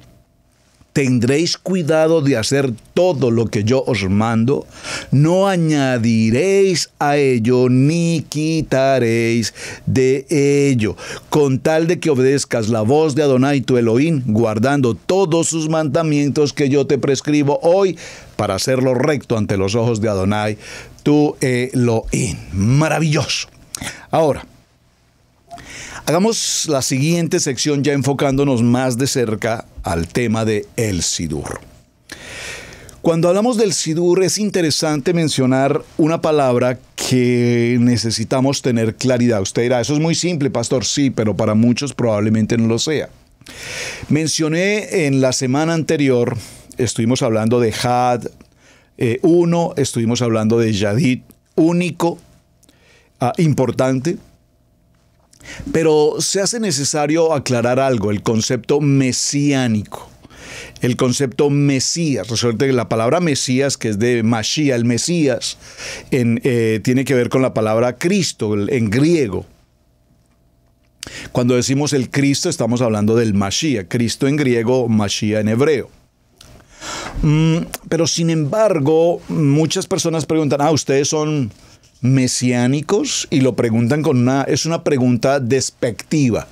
tendréis cuidado de hacer todo lo que yo os mando, no añadiréis a ello ni quitaréis de ello, con tal de que obedezcas la voz de Adonai tu Elohim, guardando todos sus mandamientos que yo te prescribo hoy, para hacerlo recto ante los ojos de Adonai tu Elohim. Maravilloso. Ahora, hagamos la siguiente sección ya enfocándonos más de cerca al tema de el Sidur. Cuando hablamos del Sidur es interesante mencionar una palabra que necesitamos tener claridad. Usted dirá, eso es muy simple, pastor. Sí, pero para muchos probablemente no lo sea. Mencioné en la semana anterior, estuvimos hablando de Had uno, estuvimos hablando de Yadid único, importante. Pero se hace necesario aclarar algo, el concepto mesiánico, el concepto Mesías. Resulta que la palabra Mesías, que es de Mashiach, el Mesías, tiene que ver con la palabra Cristo, en griego. Cuando decimos el Cristo, estamos hablando del Mashiach, Cristo en griego, Mashiach en hebreo. Pero sin embargo, muchas personas preguntan, ¿ustedes son mesiánicos? Y lo preguntan es una pregunta despectiva.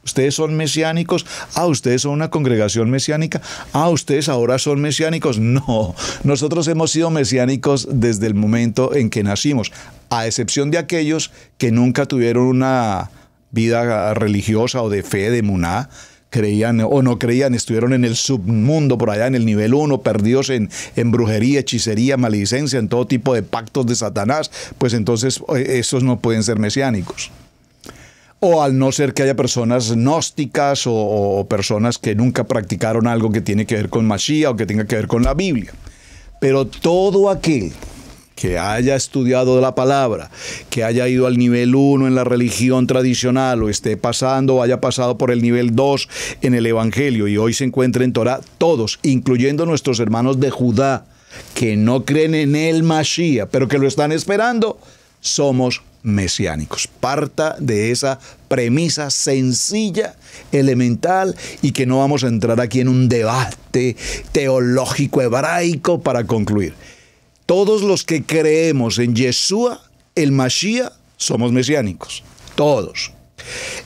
¿Ustedes son mesiánicos? ¿Ustedes son una congregación mesiánica? ¿Ustedes ahora son mesiánicos? No, nosotros hemos sido mesiánicos desde el momento en que nacimos, a excepción de aquellos que nunca tuvieron una vida religiosa o de fe, de emuná, creían o no creían, estuvieron en el submundo por allá en el nivel 1, perdidos en brujería, hechicería, maledicencia, en todo tipo de pactos de Satanás, pues entonces esos no pueden ser mesiánicos. O al no ser que haya personas gnósticas o personas que nunca practicaron algo que tiene que ver con Mashiach o que tenga que ver con la Biblia. Pero todo aquel que haya estudiado la palabra, que haya ido al nivel 1 en la religión tradicional o esté pasando o haya pasado por el nivel 2 en el Evangelio y hoy se encuentra en Torah, todos, incluyendo nuestros hermanos de Judá, que no creen en el Mashiach, pero que lo están esperando, somos mesiánicos. Parta de esa premisa sencilla, elemental, y que no vamos a entrar aquí en un debate teológico hebraico para concluir. Todos los que creemos en Yeshua, el Mashiach, somos mesiánicos. Todos.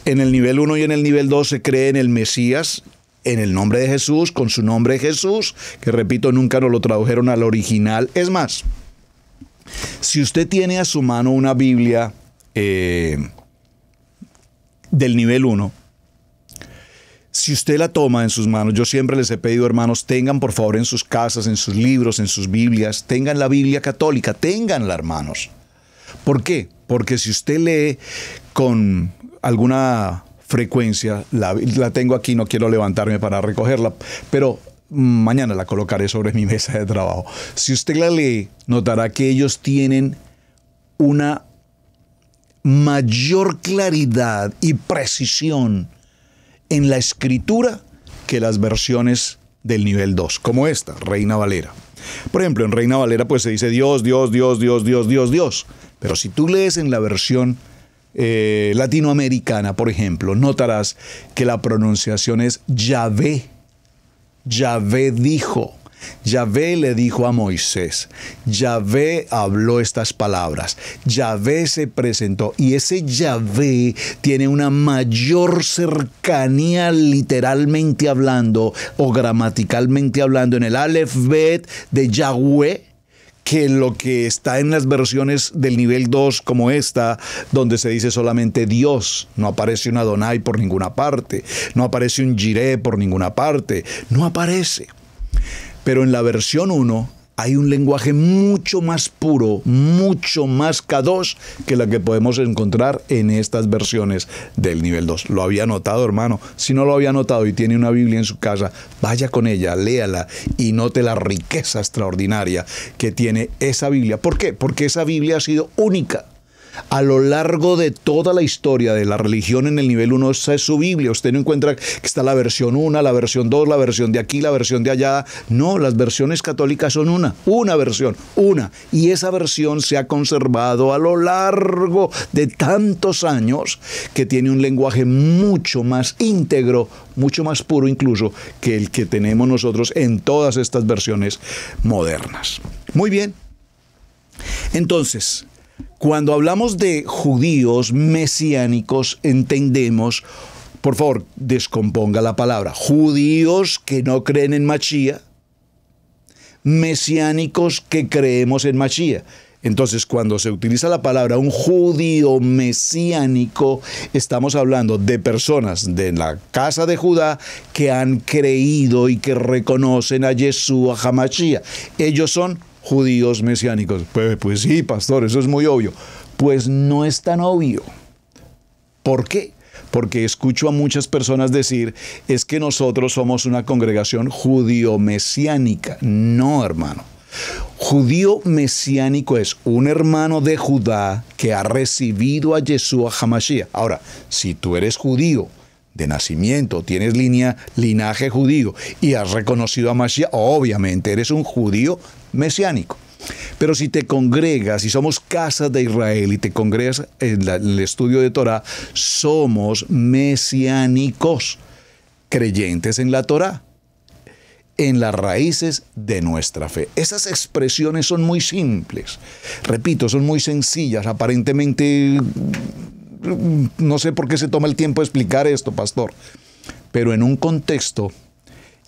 En el nivel 1 y en el nivel 2 se cree en el Mesías, en el nombre de Jesús, con su nombre Jesús, que repito, nunca nos lo tradujeron al original. Es más, si usted tiene a su mano una Biblia del nivel 1, si usted la toma en sus manos, yo siempre les he pedido, hermanos, tengan por favor en sus casas, en sus libros, en sus Biblias, tengan la Biblia católica, ténganla, hermanos. ¿Por qué? Porque si usted lee con alguna frecuencia, la tengo aquí, no quiero levantarme para recogerla, pero mañana la colocaré sobre mi mesa de trabajo. Si usted la lee, notará que ellos tienen una mayor claridad y precisión en la escritura que las versiones del nivel 2, como esta, Reina Valera. Por ejemplo, en Reina Valera pues se dice Dios, Dios, Dios, Dios, Dios, Dios, Dios. Pero si tú lees en la versión latinoamericana, por ejemplo, notarás que la pronunciación es Yahvé. Yahvé dijo. Yahvé le dijo a Moisés, Yahvé habló estas palabras, Yahvé se presentó, y ese Yahvé tiene una mayor cercanía literalmente hablando o gramaticalmente hablando en el Aleph Bet de Yahweh que lo que está en las versiones del nivel 2 como esta, donde se dice solamente Dios. No aparece un Adonai por ninguna parte, no aparece un Jireh por ninguna parte, no aparece. Pero en la versión 1 hay un lenguaje mucho más puro, mucho más kadosh que la que podemos encontrar en estas versiones del nivel 2. ¿Lo había notado, hermano? Si no lo había notado y tiene una Biblia en su casa, vaya con ella, léala y note la riqueza extraordinaria que tiene esa Biblia. ¿Por qué? Porque esa Biblia ha sido única. A lo largo de toda la historia de la religión en el nivel 1, esa es su Biblia. Usted no encuentra que está la versión 1, la versión 2, la versión de aquí, la versión de allá. No, las versiones católicas son una versión, una. Y esa versión se ha conservado a lo largo de tantos años que tiene un lenguaje mucho más íntegro, mucho más puro incluso que el que tenemos nosotros en todas estas versiones modernas. Muy bien. Entonces, cuando hablamos de judíos mesiánicos, entendemos, por favor, descomponga la palabra, judíos que no creen en Mashiach, mesiánicos que creemos en Mashiach. Entonces, cuando se utiliza la palabra un judío mesiánico, estamos hablando de personas de la casa de Judá que han creído y que reconocen a Yeshua HaMashiach. Ellos son judíos mesiánicos. Pues sí, pastor, eso es muy obvio. Pues no es tan obvio. ¿Por qué? Porque escucho a muchas personas decir, es que nosotros somos una congregación judío-mesiánica. No, hermano. Judío mesiánico es un hermano de Judá que ha recibido a Yeshua HaMashiach. Ahora, si tú eres judío de nacimiento, tienes linaje judío y has reconocido a Mashiach, obviamente eres un judío mesiánico. Pero si te congregas, si somos casa de Israel y te congregas en el estudio de Torah, somos mesiánicos, creyentes en la Torah, en las raíces de nuestra fe. Esas expresiones son muy simples, repito, son muy sencillas, aparentemente. No sé por qué se toma el tiempo de explicar esto, pastor, pero en un contexto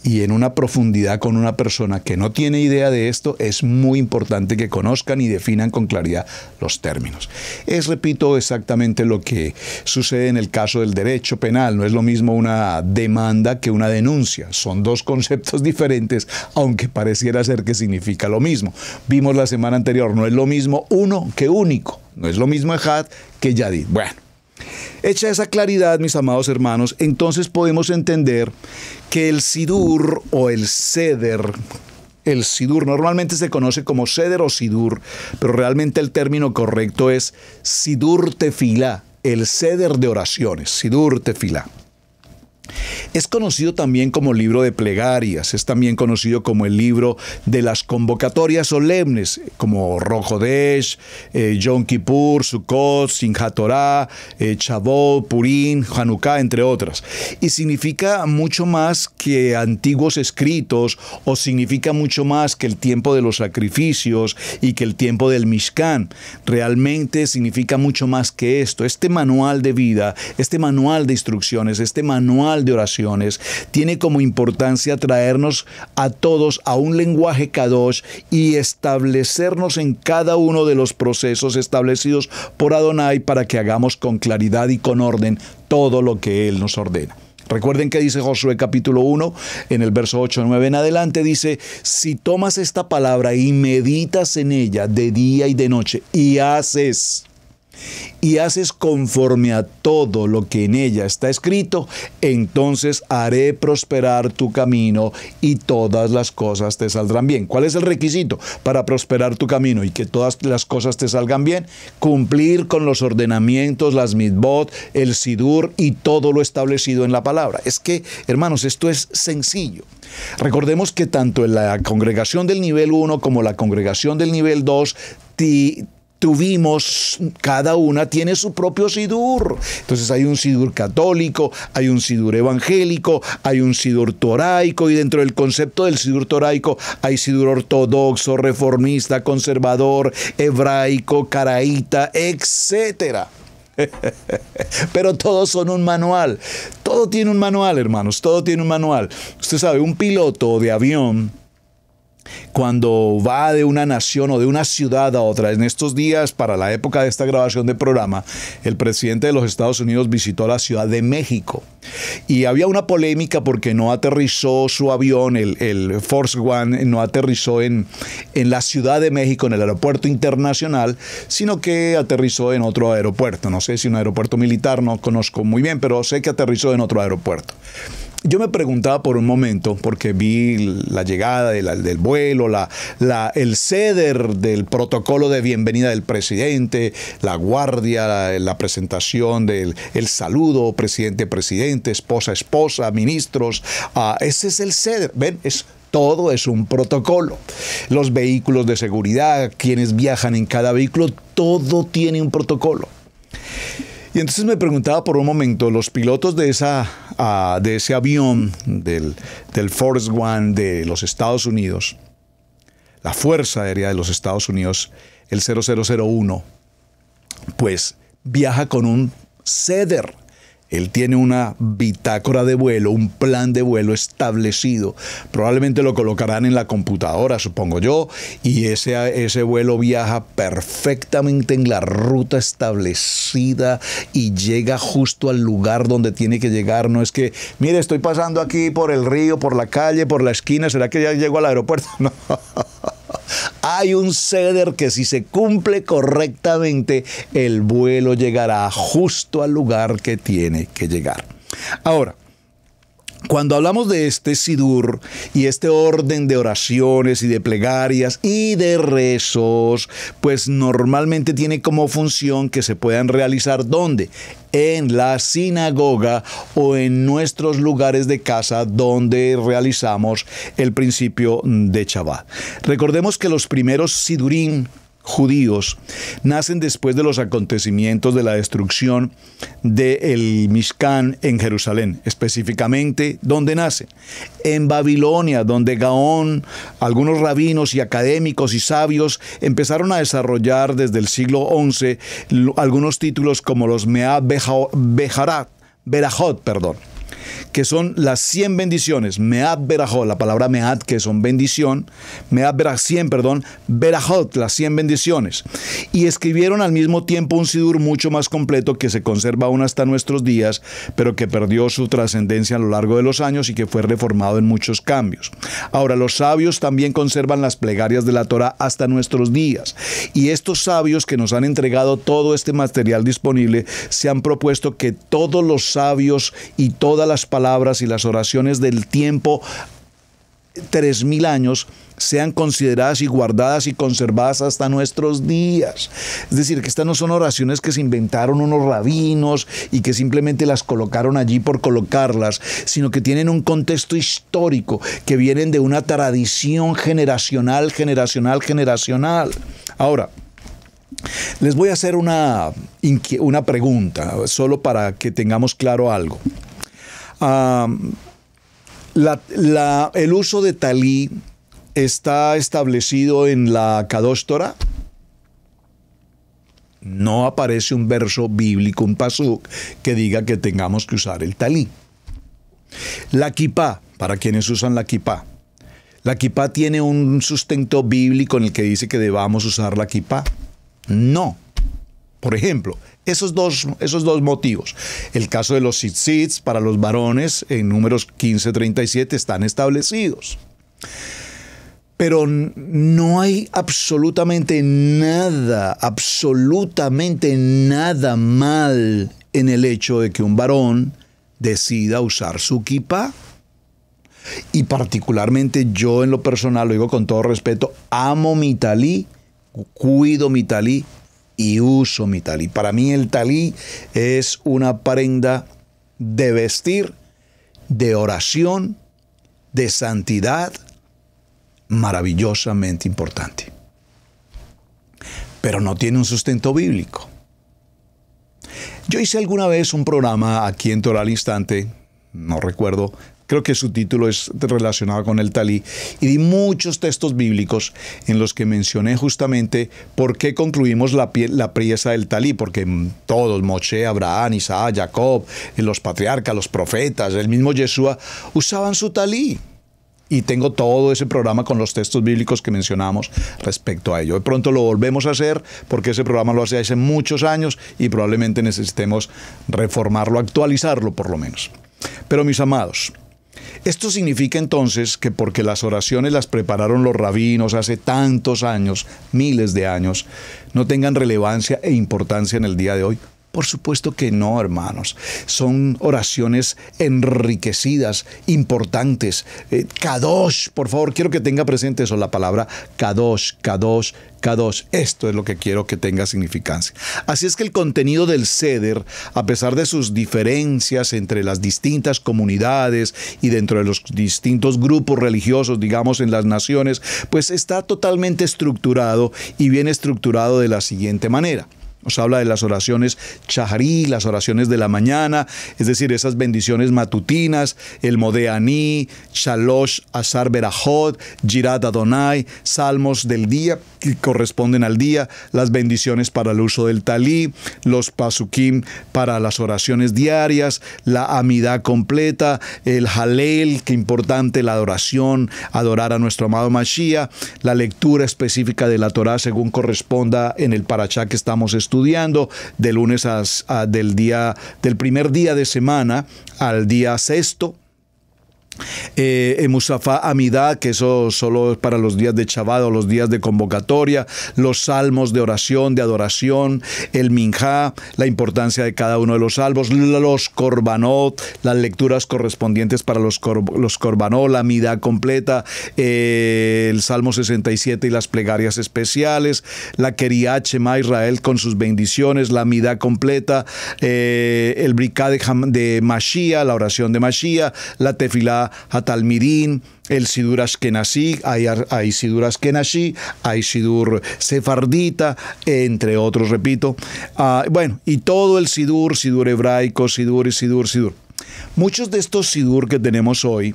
y en una profundidad con una persona que no tiene idea de esto, es muy importante que conozcan y definan con claridad los términos. Repito, exactamente lo que sucede en el caso del derecho penal. No es lo mismo una demanda que una denuncia. Son dos conceptos diferentes, aunque pareciera ser que significa lo mismo. Vimos la semana anterior, no es lo mismo uno que único. No es lo mismo ejad que yadid. Bueno. Hecha esa claridad, mis amados hermanos, entonces podemos entender que el sidur o el seder, normalmente se conoce como seder o sidur, pero realmente el término correcto es sidur tefilá, el seder de oraciones, sidur tefilá. Es conocido también como libro de plegarias, es también conocido como el libro de las convocatorias solemnes, como Rosh Chodesh, Yom Kippur, Sukkot, Simchat Torah, Shavuot, Purim, Hanukkah, entre otras. Y significa mucho más que antiguos escritos, o significa mucho más que el tiempo de los sacrificios y que el tiempo del Mishkan. Realmente significa mucho más que esto. Este manual de vida, este manual de instrucciones, este manual de oraciones, tiene como importancia traernos a todos a un lenguaje kadosh y establecernos en cada uno de los procesos establecidos por Adonai para que hagamos con claridad y con orden todo lo que Él nos ordena. Recuerden que dice Josué capítulo 1, en el verso 8-9 en adelante, dice, si tomas esta palabra y meditas en ella de día y de noche y haces conforme a todo lo que en ella está escrito, entonces haré prosperar tu camino y todas las cosas te saldrán bien. ¿Cuál es el requisito para prosperar tu camino y que todas las cosas te salgan bien? Cumplir con los ordenamientos, las mitzvot, el sidur y todo lo establecido en la palabra. Es que, hermanos, esto es sencillo. Recordemos que tanto en la congregación del nivel 1 como la congregación del nivel 2 tuvimos, cada una tiene su propio sidur. Entonces hay un sidur católico, hay un sidur evangélico, hay un sidur toraico, y dentro del concepto del sidur toraico hay sidur ortodoxo, reformista, conservador, hebraico, caraíta, etcétera. Pero todos son un manual. Todo tiene un manual, hermanos, todo tiene un manual. Usted sabe, un piloto de avión, cuando va de una nación o de una ciudad a otra, en estos días, para la época de esta grabación de programa, el presidente de los Estados Unidos visitó la Ciudad de México y había una polémica porque no aterrizó su avión, el Force One, no aterrizó en la Ciudad de México, en el aeropuerto internacional, sino que aterrizó en otro aeropuerto. No sé si un aeropuerto militar, no conozco muy bien, pero sé que aterrizó en otro aeropuerto. yo me preguntaba por un momento, porque vi la llegada del vuelo, el ceder del protocolo de bienvenida del presidente, la guardia, la presentación el saludo, presidente, esposa, ministros. Ese es el ceder. ¿Ven? Todo es un protocolo. Los vehículos de seguridad, quienes viajan en cada vehículo, todo tiene un protocolo. Y entonces me preguntaba por un momento, los pilotos de ese avión, del Force One de los Estados Unidos, la Fuerza Aérea de los Estados Unidos, el 0001, pues viaja con un ceder. Él tiene una bitácora de vuelo, un plan de vuelo establecido. Probablemente lo colocarán en la computadora, supongo yo, y ese vuelo viaja perfectamente en la ruta establecida y llega justo al lugar donde tiene que llegar. No es que, mire, estoy pasando aquí por el río, por la calle, por la esquina, ¿será que ya llego al aeropuerto? No. Hay un ceder que si se cumple correctamente, el vuelo llegará justo al lugar que tiene que llegar. Ahora, cuando hablamos de este sidur y este orden de oraciones y de plegarias y de rezos, pues normalmente tiene como función que se puedan realizar ¿dónde? En la sinagoga o en nuestros lugares de casa donde realizamos el principio de Shabbat. Recordemos que los primeros sidurim judíos nacen después de los acontecimientos de la destrucción del Mishkan en Jerusalén, específicamente ¿dónde nace? En Babilonia, donde Gaón, algunos rabinos y académicos y sabios empezaron a desarrollar desde el siglo XI algunos títulos como los Me'at Berajot, que son las 100 bendiciones. Me'at Berajot, la palabra Me'at, que son bendición, Me'at Berajot, 100, Berajot, las 100 bendiciones. Y escribieron al mismo tiempo un sidur mucho más completo que se conserva aún hasta nuestros días, pero que perdió su trascendencia a lo largo de los años y que fue reformado en muchos cambios. Ahora, los sabios también conservan las plegarias de la Torah hasta nuestros días. Y estos sabios que nos han entregado todo este material disponible se han propuesto que todos los sabios y todas las palabras y las oraciones del tiempo 3000 años sean consideradas y guardadas y conservadas hasta nuestros días. Es decir, que estas no son oraciones que se inventaron unos rabinos y que simplemente las colocaron allí por colocarlas, sino que tienen un contexto histórico, que vienen de una tradición generacional. Ahora, les voy a hacer una pregunta, solo para que tengamos claro algo. El uso de talí está establecido en la Kadosh Torah. No aparece un verso bíblico, un pasuk, que diga que tengamos que usar el talí. La kipá, para quienes usan la kipá. La kipá tiene un sustento bíblico en el que dice que debamos usar la kipá. No. Por ejemplo, esos dos motivos. El caso de los tzitzits para los varones en Números 15:37 están establecidos. Pero no hay absolutamente nada mal en el hecho de que un varón decida usar su kipá. Y particularmente yo en lo personal, lo digo con todo respeto, amo mi talí, cuido mi talí y uso mi talí. Para mí el talí es una prenda de vestir, de oración, de santidad, maravillosamente importante. Pero no tiene un sustento bíblico. Yo hice alguna vez un programa aquí en Torah al Instante, no recuerdo, creo que su título es relacionado con el talí, y di muchos textos bíblicos en los que mencioné justamente por qué concluimos la pieza del talí, porque todos, Moshe, Abraham, Isaac, Jacob, los patriarcas, los profetas, el mismo Yeshua, usaban su talí. Y tengo todo ese programa con los textos bíblicos que mencionamos respecto a ello. De pronto lo volvemos a hacer porque ese programa lo hace muchos años y probablemente necesitemos reformarlo, actualizarlo por lo menos. Pero mis amados, esto significa entonces que porque las oraciones las prepararon los rabinos hace tantos años, miles de años, no tengan relevancia e importancia en el día de hoy. Por supuesto que no, hermanos. Son oraciones enriquecidas, importantes. Kadosh, por favor, quiero que tenga presente eso, la palabra Kadosh, Kadosh, Kadosh. Esto es lo que quiero que tenga significancia. Así es que el contenido del Seder, a pesar de sus diferencias entre las distintas comunidades y dentro de los distintos grupos religiosos, digamos, en las naciones, pues está totalmente estructurado y bien estructurado de la siguiente manera. Nos habla de las oraciones Shaharí, las oraciones de la mañana, es decir, esas bendiciones matutinas, el Modeaní, Shalosh, Asar Berajot, Jirat Adonai, salmos del día que corresponden al día, las bendiciones para el uso del talí, los pasukim para las oraciones diarias, la amidá completa, el halel, que importante, la adoración, adorar a nuestro amado Mashiach, la lectura específica de la Torá según corresponda en el parashá que estamos estudiando, de lunes del primer día de semana al día sexto. Musafá Amidá, que eso solo es para los días de Shabbat o los días de convocatoria, los salmos de oración, de adoración, el Minjá, la importancia de cada uno de los salmos, los Korbanot, las lecturas correspondientes para los Korbanot, la Amidá completa, el Salmo 67 y las plegarias especiales, la Keriat Shema Israel con sus bendiciones, la Amidá completa, el Briká de Mashiach, la oración de Mashiach, la Tefilá Hatalmidín, el Sidur Ashkenazí, hay Sidur Ashkenazí, hay Sidur Sefardita, entre otros, repito. Bueno, y todo el Sidur hebraico, Sidur. Muchos de estos Sidur que tenemos hoy,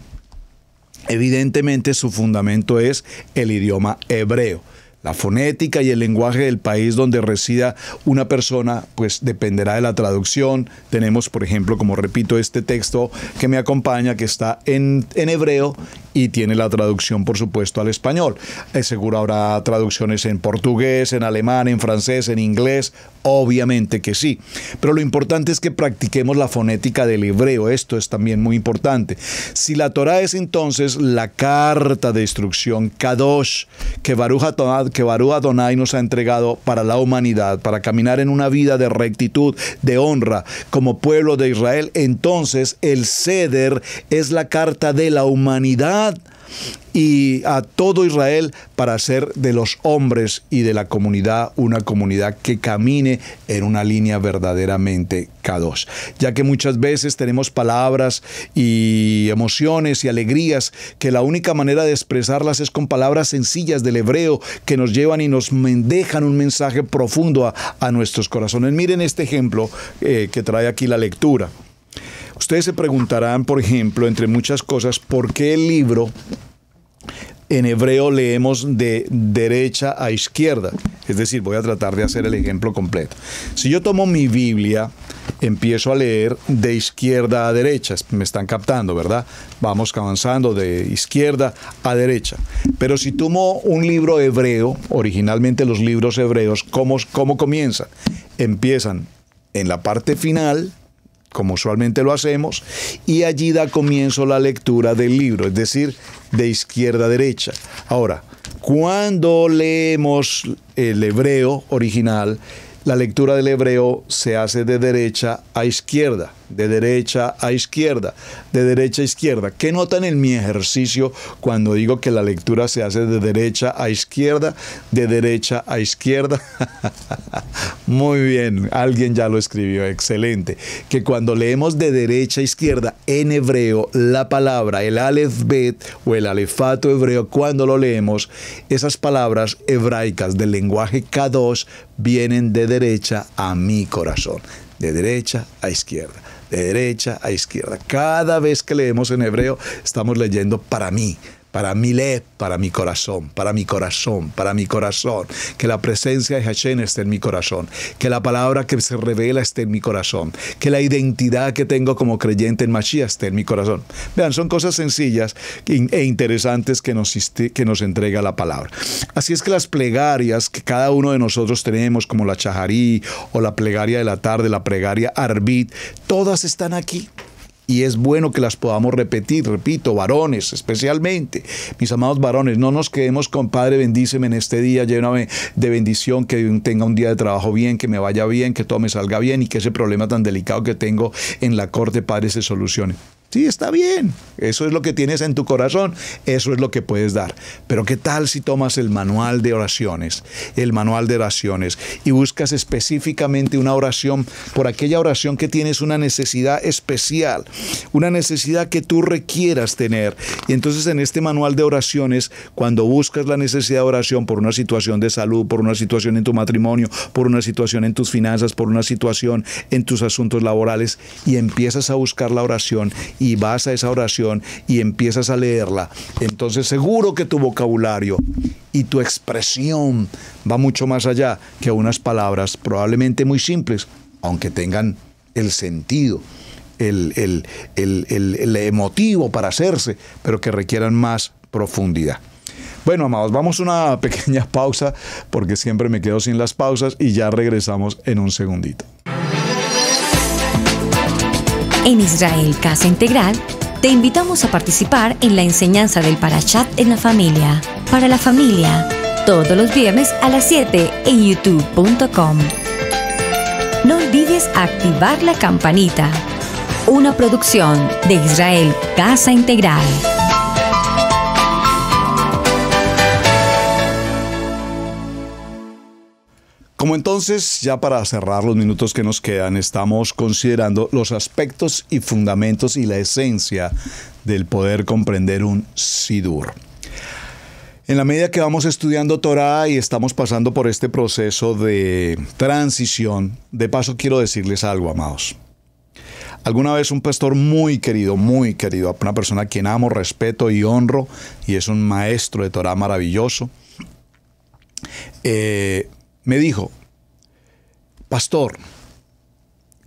evidentemente su fundamento es el idioma hebreo. La fonética y el lenguaje del país donde resida una persona, pues dependerá de la traducción. Tenemos, por ejemplo, como repito, este texto que me acompaña, que está en hebreo y tiene la traducción, por supuesto, al español. Seguro habrá traducciones en portugués, en alemán, en francés, en inglés. Obviamente que sí. Pero lo importante es que practiquemos la fonética del hebreo. Esto es también muy importante. Si la Torá es entonces la carta de instrucción, Kadosh, que Baruch Adonai nos ha entregado para la humanidad, para caminar en una vida de rectitud, de honra, como pueblo de Israel, entonces el Seder es la carta de la humanidad y a todo Israel para hacer de los hombres y de la comunidad una comunidad que camine en una línea verdaderamente Kadosh. Ya que muchas veces tenemos palabras y emociones y alegrías que la única manera de expresarlas es con palabras sencillas del hebreo que nos llevan y nos dejan un mensaje profundo a nuestros corazones. Miren este ejemplo que trae aquí la lectura. Ustedes se preguntarán, por ejemplo, entre muchas cosas, ¿por qué el libro en hebreo leemos de derecha a izquierda? Es decir, voy a tratar de hacer el ejemplo completo. Si yo tomo mi Biblia, empiezo a leer de izquierda a derecha. Me están captando, ¿verdad? Vamos avanzando de izquierda a derecha. Pero si tomo un libro hebreo, originalmente los libros hebreos, ¿cómo comienzan? Empiezan en la parte final, como usualmente lo hacemos, y allí da comienzo la lectura del libro, es decir, de izquierda a derecha. Ahora, cuando leemos el hebreo original, la lectura del hebreo se hace de derecha a izquierda, de derecha a izquierda, de derecha a izquierda. ¿Qué notan en mi ejercicio cuando digo que la lectura se hace de derecha a izquierda, de derecha a izquierda? Muy bien, alguien ya lo escribió, excelente. Que cuando leemos de derecha a izquierda en hebreo, la palabra, el Aleph Bet o el alefato hebreo, cuando lo leemos, esas palabras hebraicas del lenguaje Kadosh vienen de derecha a mi corazón, de derecha a izquierda, de derecha a izquierda. Cada vez que leemos en hebreo, estamos leyendo para mí, para mi lev, para mi corazón, para mi corazón, para mi corazón. Que la presencia de Hashem esté en mi corazón. Que la palabra que se revela esté en mi corazón. Que la identidad que tengo como creyente en Mashiach esté en mi corazón. Vean, son cosas sencillas e interesantes que nos entrega la palabra. Así es que las plegarias que cada uno de nosotros tenemos, como la Shaharí o la plegaria de la tarde, la plegaria Arbit, todas están aquí. y es bueno que las podamos repetir, repito, varones especialmente. Mis amados varones, no nos quedemos con Padre, bendíceme en este día, lléname de bendición, que tenga un día de trabajo bien, que me vaya bien, que todo me salga bien y que ese problema tan delicado que tengo en la corte, Padre, se solucione. Sí, está bien. Eso es lo que tienes en tu corazón. Eso es lo que puedes dar. Pero ¿qué tal si tomas el manual de oraciones? El manual de oraciones. Y buscas específicamente una oración por aquella oración que tienes una necesidad especial. Una necesidad que tú requieras tener. Y entonces en este manual de oraciones, cuando buscas la necesidad de oración por una situación de salud, por una situación en tu matrimonio, por una situación en tus finanzas, por una situación en tus asuntos laborales, y empiezas a buscar la oración, y vas a esa oración y empiezas a leerla, entonces seguro que tu vocabulario y tu expresión va mucho más allá que unas palabras probablemente muy simples, aunque tengan el sentido, el emotivo para hacerse, pero que requieran más profundidad. Bueno, amados, vamos a una pequeña pausa, porque siempre me quedo sin las pausas, y ya regresamos en un segundito. En Israel Casa Integral, te invitamos a participar en la enseñanza del Parashat en la familia, para la familia, todos los viernes a las 7 en youtube.com. No olvides activar la campanita. Una producción de Israel Casa Integral. Como entonces, ya para cerrar los minutos que nos quedan, estamos considerando los aspectos y fundamentos y la esencia del poder comprender un Sidur. En la medida que vamos estudiando Torah y estamos pasando por este proceso de transición, de paso quiero decirles algo, amados. Alguna vez un pastor muy querido, una persona a quien amo, respeto y honro, y es un maestro de Torah maravilloso, me dijo: pastor,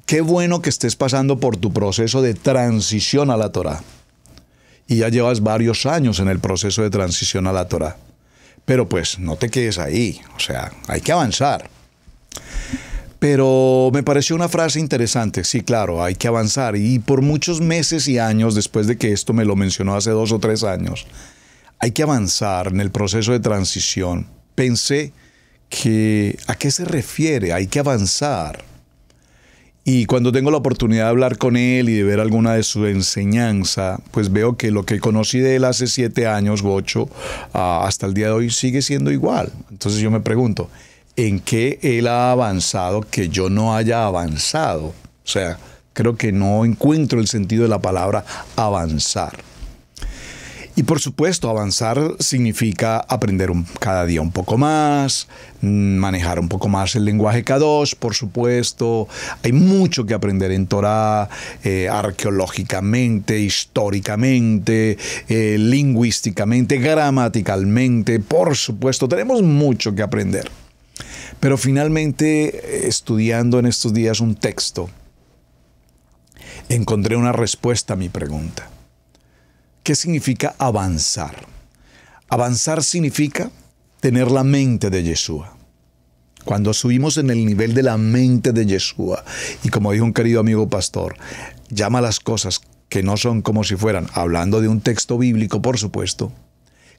qué bueno que estés pasando por tu proceso de transición a la Torah. Y ya llevas varios años en el proceso de transición a la Torah. Pero pues no te quedes ahí, o sea, hay que avanzar. Pero me pareció una frase interesante. Sí, claro, hay que avanzar. Y por muchos meses y años, después de que esto me lo mencionó hace 2 o 3 años, hay que avanzar en el proceso de transición. Pensé que ¿a qué se refiere? Hay que avanzar. Y cuando tengo la oportunidad de hablar con él y de ver alguna de su enseñanza, pues veo que lo que conocí de él hace 7 años u 8 hasta el día de hoy sigue siendo igual. Entonces yo me pregunto, ¿en qué él ha avanzado que yo no haya avanzado? O sea, creo que no encuentro el sentido de la palabra avanzar. Y por supuesto, avanzar significa aprender cada día un poco más, manejar un poco más el lenguaje Kadosh, por supuesto. Hay mucho que aprender en Torah, arqueológicamente, históricamente, lingüísticamente, gramaticalmente. Por supuesto, tenemos mucho que aprender. Pero finalmente, estudiando en estos días un texto, encontré una respuesta a mi pregunta. ¿Qué significa avanzar? Avanzar significa tener la mente de Yeshua. Cuando subimos en el nivel de la mente de Yeshua, y como dijo un querido amigo pastor, llama las cosas que no son como si fueran, hablando de un texto bíblico, por supuesto.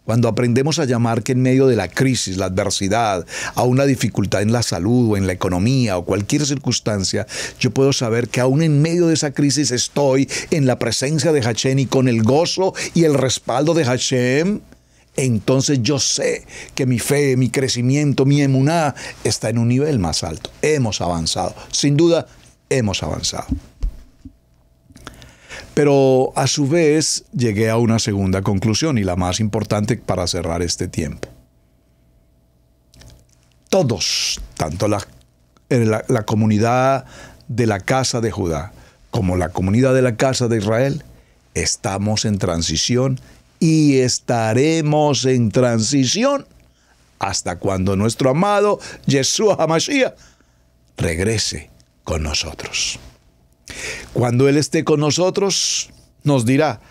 Cuando aprendemos a llamar que en medio de la crisis, la adversidad, a una dificultad en la salud o en la economía o cualquier circunstancia, yo puedo saber que aún en medio de esa crisis estoy en la presencia de Hashem y con el gozo y el respaldo de Hashem, entonces yo sé que mi fe, mi crecimiento, mi emuná está en un nivel más alto. Hemos avanzado. Sin duda, hemos avanzado. Pero a su vez llegué a una segunda conclusión y la más importante para cerrar este tiempo. Todos, tanto la comunidad de la casa de Judá como la comunidad de la casa de Israel, estamos en transición y estaremos en transición hasta cuando nuestro amado Yeshua HaMashiach regrese con nosotros. Cuando Él esté con nosotros, nos dirá: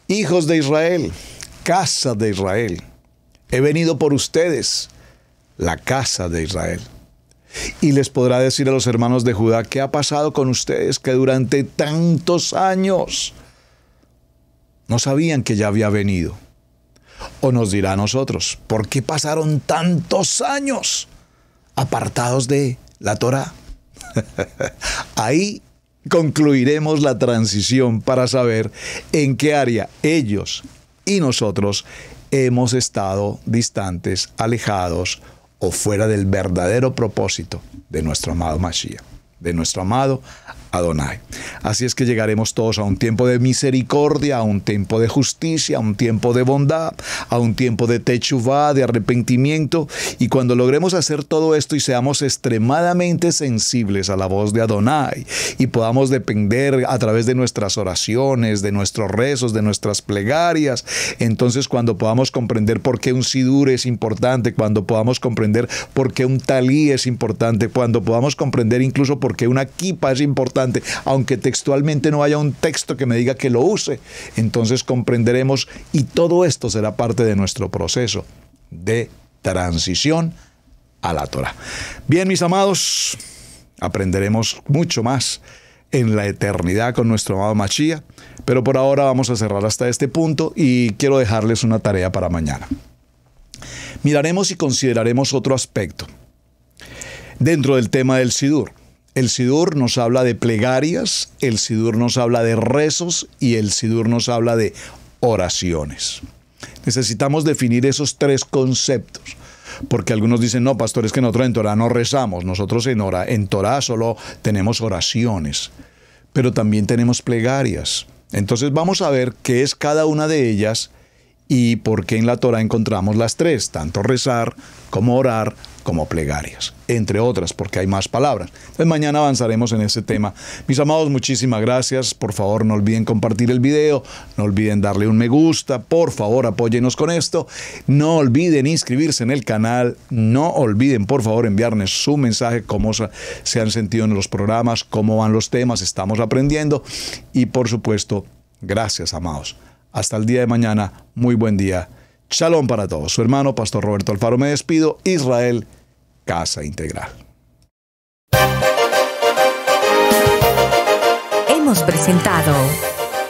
hijos de Israel, casa de Israel, he venido por ustedes, la casa de Israel. Y les podrá decir a los hermanos de Judá: ¿qué ha pasado con ustedes que durante tantos años No sabían que ya había venido. O nos dirá a nosotros, ¿por qué pasaron tantos años apartados de la Torá? Ahí concluiremos la transición para saber en qué área ellos y nosotros hemos estado distantes, alejados o fuera del verdadero propósito de nuestro amado Mashiach, de nuestro amado Adonai. Así es que llegaremos todos a un tiempo de misericordia, a un tiempo de justicia, a un tiempo de bondad, a un tiempo de techuvá, de arrepentimiento. Y cuando logremos hacer todo esto y seamos extremadamente sensibles a la voz de Adonai y podamos depender a través de nuestras oraciones, de nuestros rezos, de nuestras plegarias, entonces cuando podamos comprender por qué un sidur es importante, cuando podamos comprender por qué un talí es importante, cuando podamos comprender incluso por qué una kipa es importante, aunque textualmente no haya un texto que me diga que lo use, entonces comprenderemos y todo esto será parte de nuestro proceso de transición a la Torah. Bien, mis amados, aprenderemos mucho más en la eternidad con nuestro amado Mashiach, pero por ahora vamos a cerrar hasta este punto y quiero dejarles una tarea para mañana. Miraremos y consideraremos otro aspecto dentro del tema del sidur. El sidur nos habla de plegarias, el sidur nos habla de rezos y el sidur nos habla de oraciones. Necesitamos definir esos tres conceptos, porque algunos dicen, no, pastor, es que nosotros en Torah no rezamos, nosotros en Torah solo tenemos oraciones, pero también tenemos plegarias. Entonces vamos a ver qué es cada una de ellas y por qué en la Torah encontramos las tres, tanto rezar como orar, como plegarias, entre otras, porque hay más palabras. Entonces mañana avanzaremos en ese tema. Mis amados, muchísimas gracias. Por favor, no olviden compartir el video, no olviden darle un me gusta, por favor, apóyenos con esto. No olviden inscribirse en el canal, no olviden, por favor, enviarnos su mensaje, cómo se han sentido en los programas, cómo van los temas, estamos aprendiendo. Y por supuesto, gracias, amados. Hasta el día de mañana, muy buen día. Shalom para todos. Su hermano, Pastor Roberto Alfaro, me despido. Israel, Casa Integral. Hemos presentado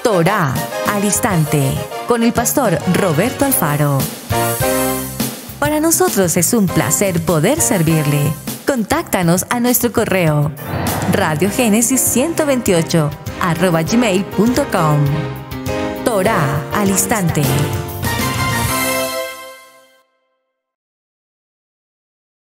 Torah al Instante con el Pastor Roberto Alfaro. Para nosotros es un placer poder servirle. Contáctanos a nuestro correo radiogenesis128@gmail.com. Torah al Instante.